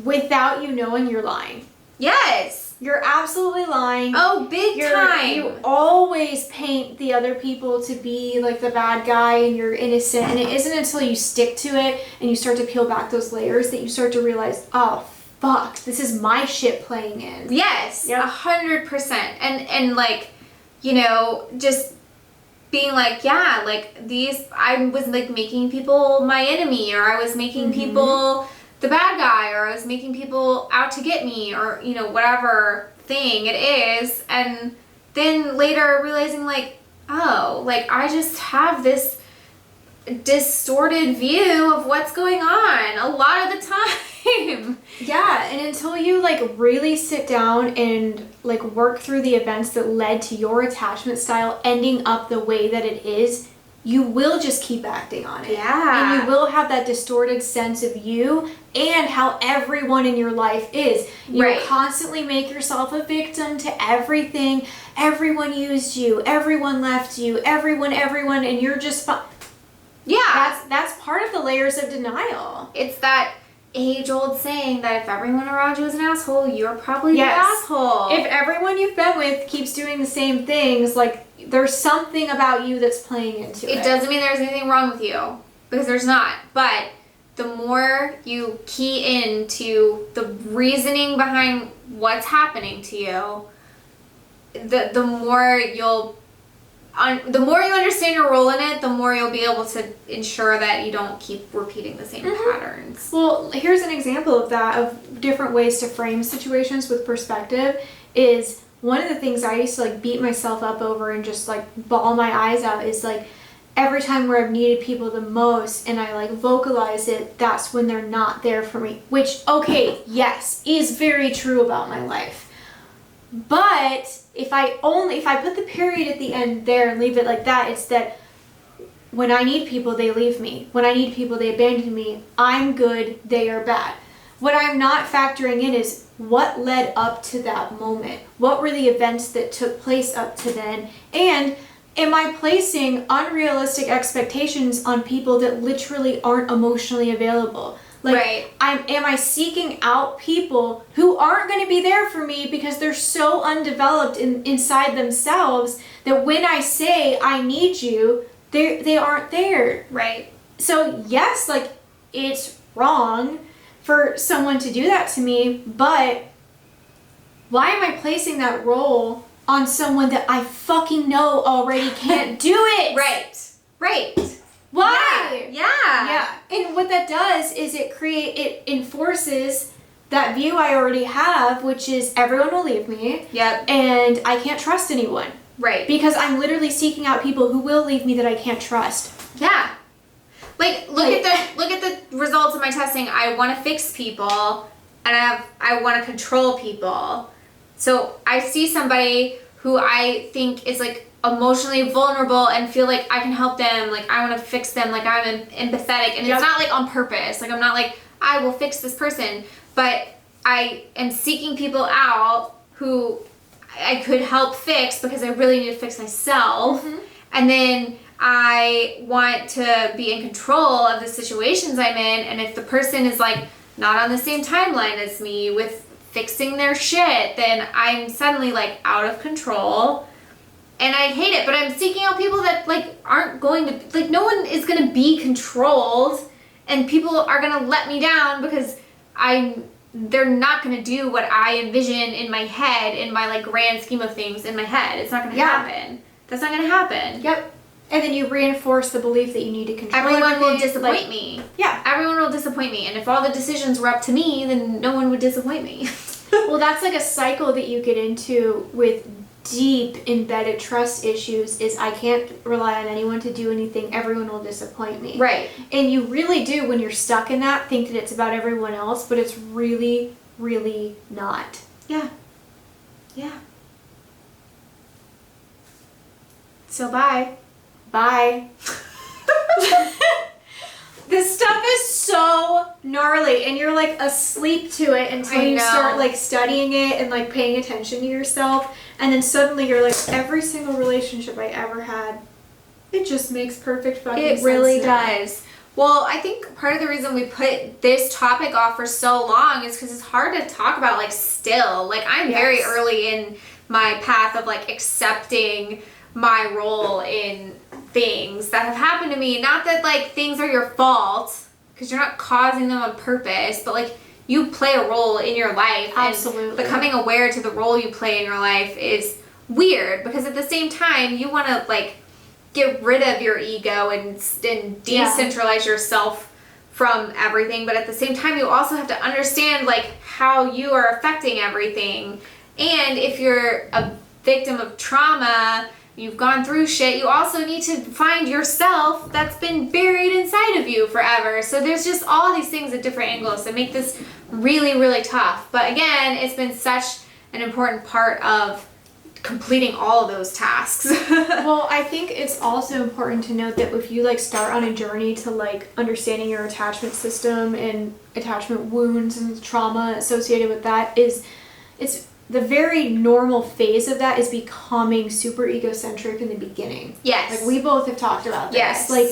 without you knowing you're lying. Yes. You're absolutely lying. Oh, big time. You always paint the other people to be like the bad guy and you're innocent, and it isn't until you stick to it and you start to peel back those layers that you start to realize, oh fuck, this is my shit playing in. Yes, 100%. And like, you know, just being like, yeah, like these, I was like making people my enemy, or I was making people the bad guy, or I was making people out to get me, or, you know, whatever thing it is. And then later realizing like, oh, like I just have this distorted view of what's going on a lot of the time. Yeah, and until you like really sit down and like work through the events that led to your attachment style ending up the way that it is, you will just keep acting on it. Yeah. And you will have that distorted sense of you and how everyone in your life is. You'll constantly make yourself a victim to everything. Everyone used you, everyone left you, everyone, and you're just that's part of the layers of denial. It's that age-old saying that if everyone around you is an asshole, you're probably the asshole. If everyone you've been with keeps doing the same things, like there's something about you that's playing into it. It doesn't mean there's anything wrong with you, because there's not. But the more you key into the reasoning behind what's happening to you, the more you'll the more you understand your role in it, the more you'll be able to ensure that you don't keep repeating the same patterns. Well, here's an example of that, of different ways to frame situations with perspective. Is one of the things I used to like beat myself up over and just like bawl my eyes out is like every time where I've needed people the most and I like vocalize it, that's when they're not there for me. Which, okay, yes, is very true about my life. But if I put the period at the end there and leave it like that, it's that when I need people, they leave me. When I need people, they abandon me. I'm good, they are bad. What I'm not factoring in is what led up to that moment. What were the events that took place up to then? And am I placing unrealistic expectations on people that literally aren't emotionally available? Like, am I seeking out people who aren't going to be there for me because they're so undeveloped inside themselves that when I say I need you, they aren't there. Right. So yes, like it's wrong for someone to do that to me, but why am I placing that role on someone that I fucking know already can't do it? Right. Why? Yeah. And what that does is it enforces that view I already have, which is everyone will leave me. Yep. And I can't trust anyone. Right. Because I'm literally seeking out people who will leave me that I can't trust. Yeah. Like look at the results of my testing. I want to fix people and I want to control people. So I see somebody who I think is like emotionally vulnerable and feel like I can help them, like I want to fix them, like I'm empathetic, and it's not like on purpose. Like I'm not like I will fix this person, but I am seeking people out who I could help fix because I really need to fix myself. Mm-hmm. And then I want to be in control of the situations I'm in, and if the person is like not on the same timeline as me with fixing their shit, then I'm suddenly like out of control. And I hate it, but I'm seeking out people that like aren't going to, like no one is going to be controlled, and people are going to let me down because they're not going to do what I envision in my head, in my like grand scheme of things in my head. It's not going to happen. That's not going to happen. Yep. And then you reinforce the belief that you need to control everyone. Everything. Will disappoint me. Yeah. Everyone will disappoint me. And if all the decisions were up to me, then no one would disappoint me. Well, that's like a cycle that you get into with deep embedded trust issues is I can't rely on anyone to do anything. Everyone will disappoint me. Right. And you really do, when you're stuck in that, think that it's about everyone else, but it's really, really not. Yeah. Yeah. So bye. Bye. This stuff is so gnarly, and you're like asleep to it until you start like studying it and like paying attention to yourself, and then suddenly you're like, every single relationship I ever had, it just makes perfect fucking sense. It really now. does. Well, I think part of the reason we put this topic off for so long is because it's hard to talk about like still. Like I'm very early in my path of like accepting my role in things that have happened to me. Not that like things are your fault, because you're not causing them on purpose, but like you play a role in your life. Absolutely. And becoming aware to the role you play in your life is weird, because at the same time you want to like get rid of your ego and decentralize yourself from everything, but at the same time you also have to understand like how you are affecting everything. And if you're a victim of trauma, you've gone through shit, you also need to find yourself that's been buried inside of you forever. So there's just all these things at different angles that make this really, really tough. But again, it's been such an important part of completing all of those tasks. Well, I think it's also important to note that if you like start on a journey to like understanding your attachment system and attachment wounds and trauma associated with that, it's the very normal phase of that is becoming super egocentric in the beginning. Yes. Like we both have talked about this. Yes. Like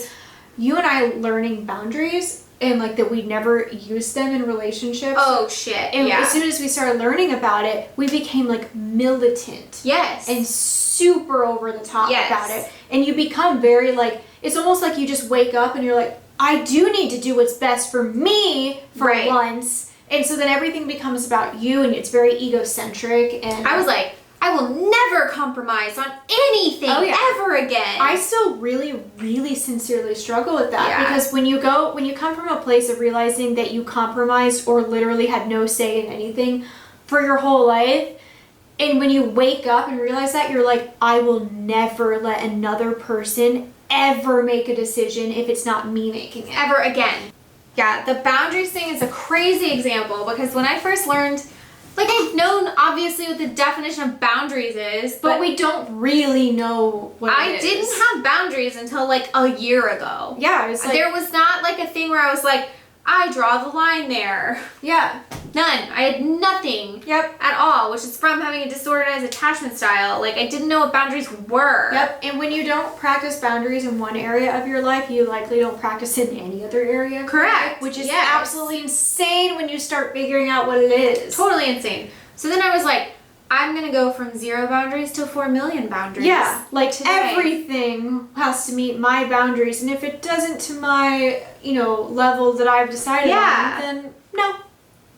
you and I learning boundaries and like that we never used them in relationships. Oh shit. And yeah. as soon as we started learning about it, we became like militant. Yes. And super over the top Yes. about it. And you become very like, it's almost like you just wake up and you're like, I do need to do what's best for me for once. And so then everything becomes about you, and it's very egocentric. And I was like, I will never compromise on anything ever again. I still really, really sincerely struggle with that, Yeah. because when you come from a place of realizing that you compromised or literally had no say in anything for your whole life, and when you wake up and realize that, you're like, I will never let another person ever make a decision if it's not me making it. Ever again. Yeah, the boundaries thing is a crazy example, because when I first learned, like I've known obviously what the definition of boundaries is, but we don't really know what it is. I didn't have boundaries until like a year ago. Yeah, it was like, there was not like a thing where I was like, I draw the line there. Yeah. None. I had nothing at all, which is from having a disorganized attachment style. Like I didn't know what boundaries were. Yep. And when you don't practice boundaries in one area of your life, you likely don't practice in any other area. Correct. Which is absolutely insane when you start figuring out what it is. Totally insane. So then I was like, I'm going to go from 0 boundaries to 4 million boundaries. Yeah. Like today. Everything has to meet my boundaries. And if it doesn't to my, level that I've decided on, then no.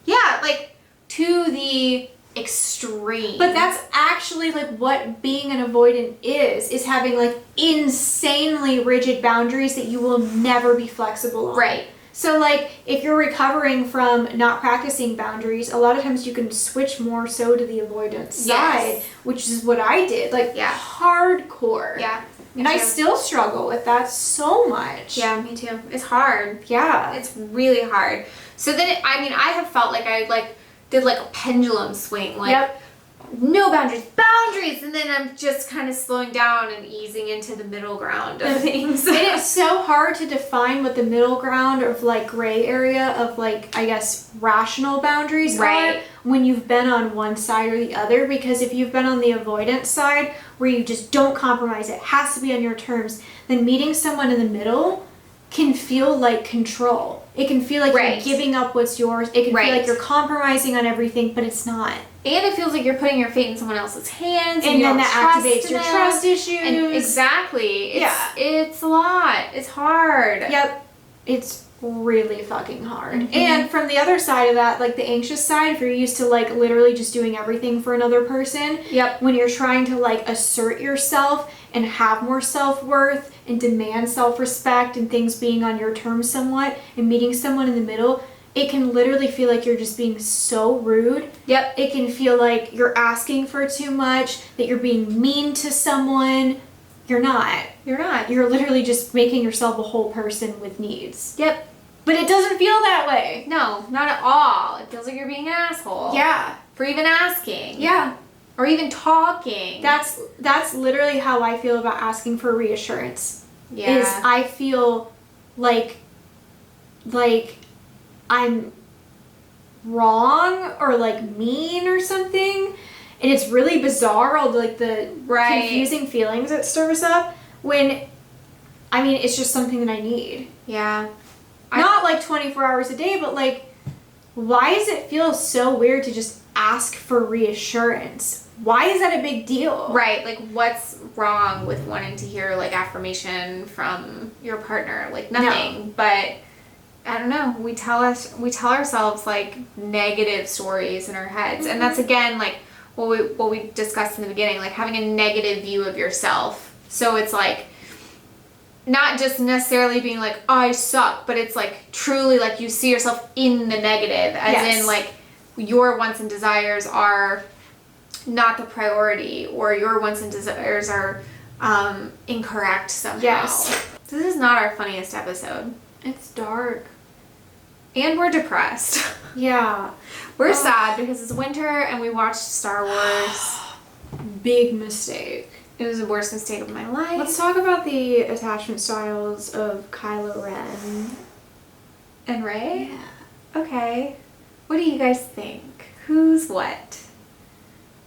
Yeah, like to the extreme. But that's actually like what being an avoidant is having like insanely rigid boundaries that you will never be flexible on. Right. So, like, if you're recovering from not practicing boundaries, a lot of times you can switch more so to the avoidance side, which is what I did. Like, hardcore. Yeah. And I still struggle with that so much. Yeah, me too. It's hard. Yeah. It's really hard. So then, I have felt like I, like, did, like, a pendulum swing. Like, no boundaries, and then I'm just kind of slowing down and easing into the middle ground of things. And it's so hard to define what the middle ground of like gray area of like, I guess, rational boundaries are when you've been on one side or the other, because if you've been on the avoidance side where you just don't compromise, it has to be on your terms, then meeting someone in the middle can feel like control. It can feel like you're giving up what's yours. It can feel like you're compromising on everything, but it's not. And it feels like you're putting your fate in someone else's hands. And then that activates your trust issues. And exactly. It's a lot. It's hard. Yep. It's really fucking hard. And from the other side of that, like the anxious side, if you're used to like literally just doing everything for another person, when you're trying to like assert yourself and have more self-worth and demand self-respect and things being on your terms somewhat and meeting someone in the middle, it can literally feel like you're just being so rude. It can feel like you're asking for too much, that you're being mean to someone. You're not. You're literally just making yourself a whole person with needs. But it doesn't feel that way. No, not at all. It feels like you're being an asshole. For even asking. Or even talking. That's literally how I feel about asking for reassurance. Is I feel like I'm wrong or like mean or something, and it's really bizarre, all like the confusing feelings that stirs up when I mean it's just something that I need. Not like 24 hours a day, but like, why does it feel so weird to just ask for reassurance? Why is that a big deal? Like, what's wrong with wanting to hear like affirmation from your partner? Like nothing. But I don't know, we tell ourselves like negative stories in our heads. And that's again like what we discussed in the beginning, like having a negative view of yourself. So it's like not just necessarily being like, oh, I suck, but it's like truly like you see yourself in the negative, as in like your wants and desires are not the priority, or your wants and desires are incorrect somehow. This is not our funniest episode. It's dark. And we're depressed. We're sad because it's winter and we watched Star Wars. Big mistake. It was the worst mistake of my life. Let's talk about the attachment styles of Kylo Ren and Rey. Okay. What do you guys think? Who's what?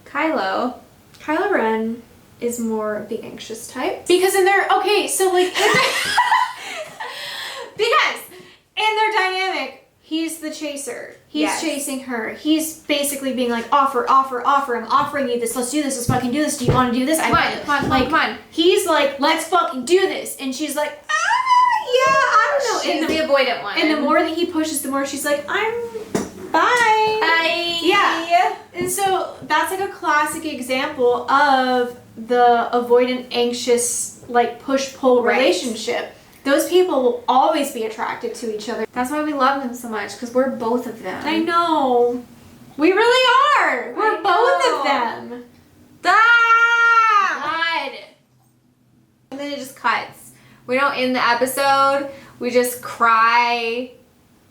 Kylo Ren is more of the anxious type. Because in their so like because in their dynamic, he's the chaser. He's chasing her. He's basically being like, offer. I'm offering you this. Let's do this. Let's fucking do this. Do you want to do this? Come on. He's like, let's fucking do this. And she's like, I don't know. She's the avoidant one. And the more that he pushes, the more she's like, bye. Yeah. And so that's like a classic example of the avoidant, anxious, like push-pull relationship. Those people will always be attracted to each other. That's why we love them so much, because we're both of them. I know. We really are. We're both of them. God. And then it just cuts. We don't end the episode. We just cry.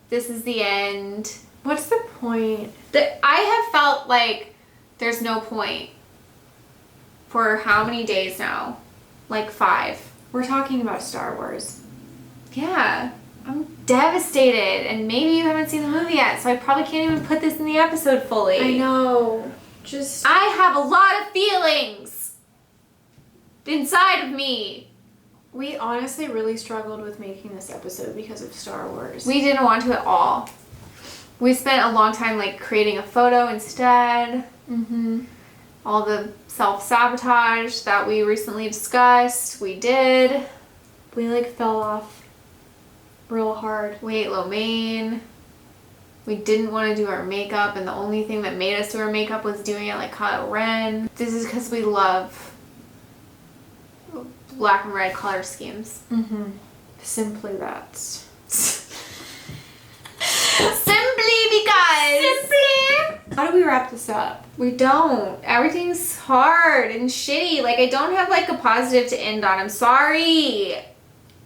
This is the end. What's the point? I have felt like there's no point for how many days now? Like 5. We're talking about Star Wars. Yeah, I'm devastated, and maybe you haven't seen the movie yet, so I probably can't even put this in the episode fully. I know. I have a lot of feelings inside of me. We honestly really struggled with making this episode because of Star Wars. We didn't want to at all. We spent a long time like creating a photo instead. All the self-sabotage that we recently discussed, we did. We like fell off real hard. We ate lo mein. We didn't want to do our makeup, and the only thing that made us do our makeup was doing it like Kylo Ren. This is because we love black and red color schemes. Simply that. us. Simply. How do we wrap this up? We don't. Everything's hard and shitty. Like, I don't have like a positive to end on. I'm sorry.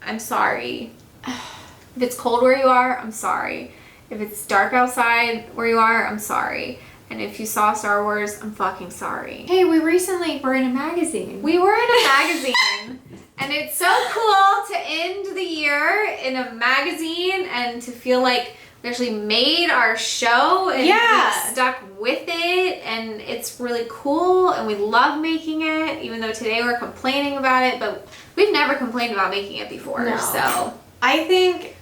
I'm sorry. If it's cold where you are, I'm sorry. If it's dark outside where you are, I'm sorry. And if you saw Star Wars, I'm fucking sorry. Hey, we recently were in a magazine. We were in a magazine. And it's so cool to end the year in a magazine and to feel like we actually made our show and we stuck with it, and it's really cool and we love making it, even though today we're complaining about it, but we've never complained about making it before. No. So I think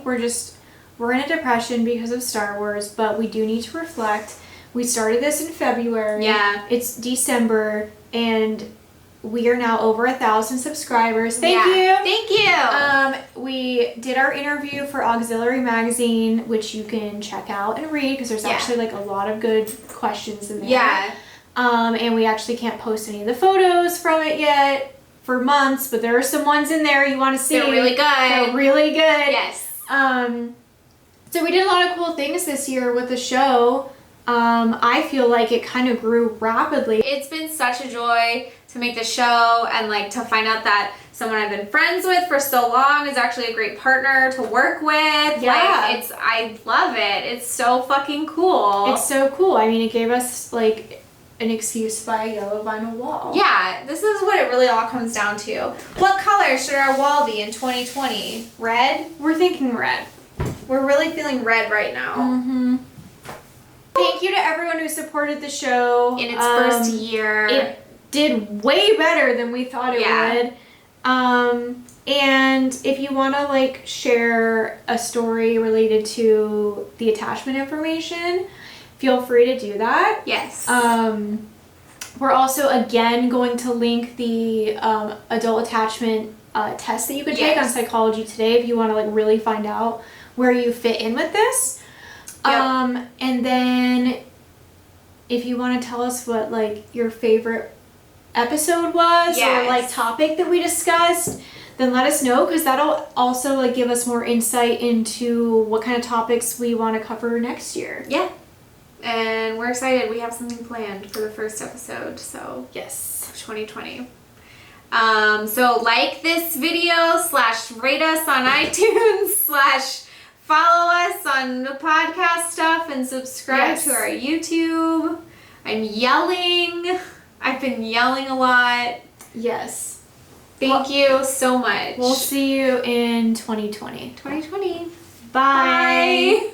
we're in a depression because of Star Wars, but we do need to reflect. We started this in February. Yeah. It's December, and we are now over 1,000 subscribers. Thank you. Thank you. We did our interview for Auxiliary Magazine, which you can check out and read because there's actually like a lot of good questions in there. Yeah. And we actually can't post any of the photos from it yet for months, but there are some ones in there you want to see. They're really good. They're really good. Yes. So we did a lot of cool things this year with the show. I feel like it kind of grew rapidly. It's been such a joy to make the show and like to find out that someone I've been friends with for so long is actually a great partner to work with. Yeah. Like, I love it. It's so fucking cool. It's so cool. I mean, it gave us like an excuse to buy a yellow vinyl wall. Yeah, this is what it really all comes down to. What color should our wall be in 2020? Red? We're thinking red. We're really feeling red right now. Mm-hmm. Thank you to everyone who supported the show. In its first year. It did way better than we thought it would. And if you want to like share a story related to the attachment information, feel free to do that. Yes. We're also again going to link the adult attachment test that you could take on Psychology Today if you want to like really find out where you fit in with this. Yep. And then if you want to tell us what like your favorite episode was or like topic that we discussed, then let us know, because that'll also like give us more insight into what kind of topics we want to cover next year. Yeah. And we're excited. We have something planned for the first episode. So Yes. 2020. So like this video / rate us on iTunes / follow us on the podcast stuff and subscribe to our YouTube. I'm yelling. I've been yelling a lot. Yes. Thank you so much. We'll see you in 2020. 2020. Bye. Bye.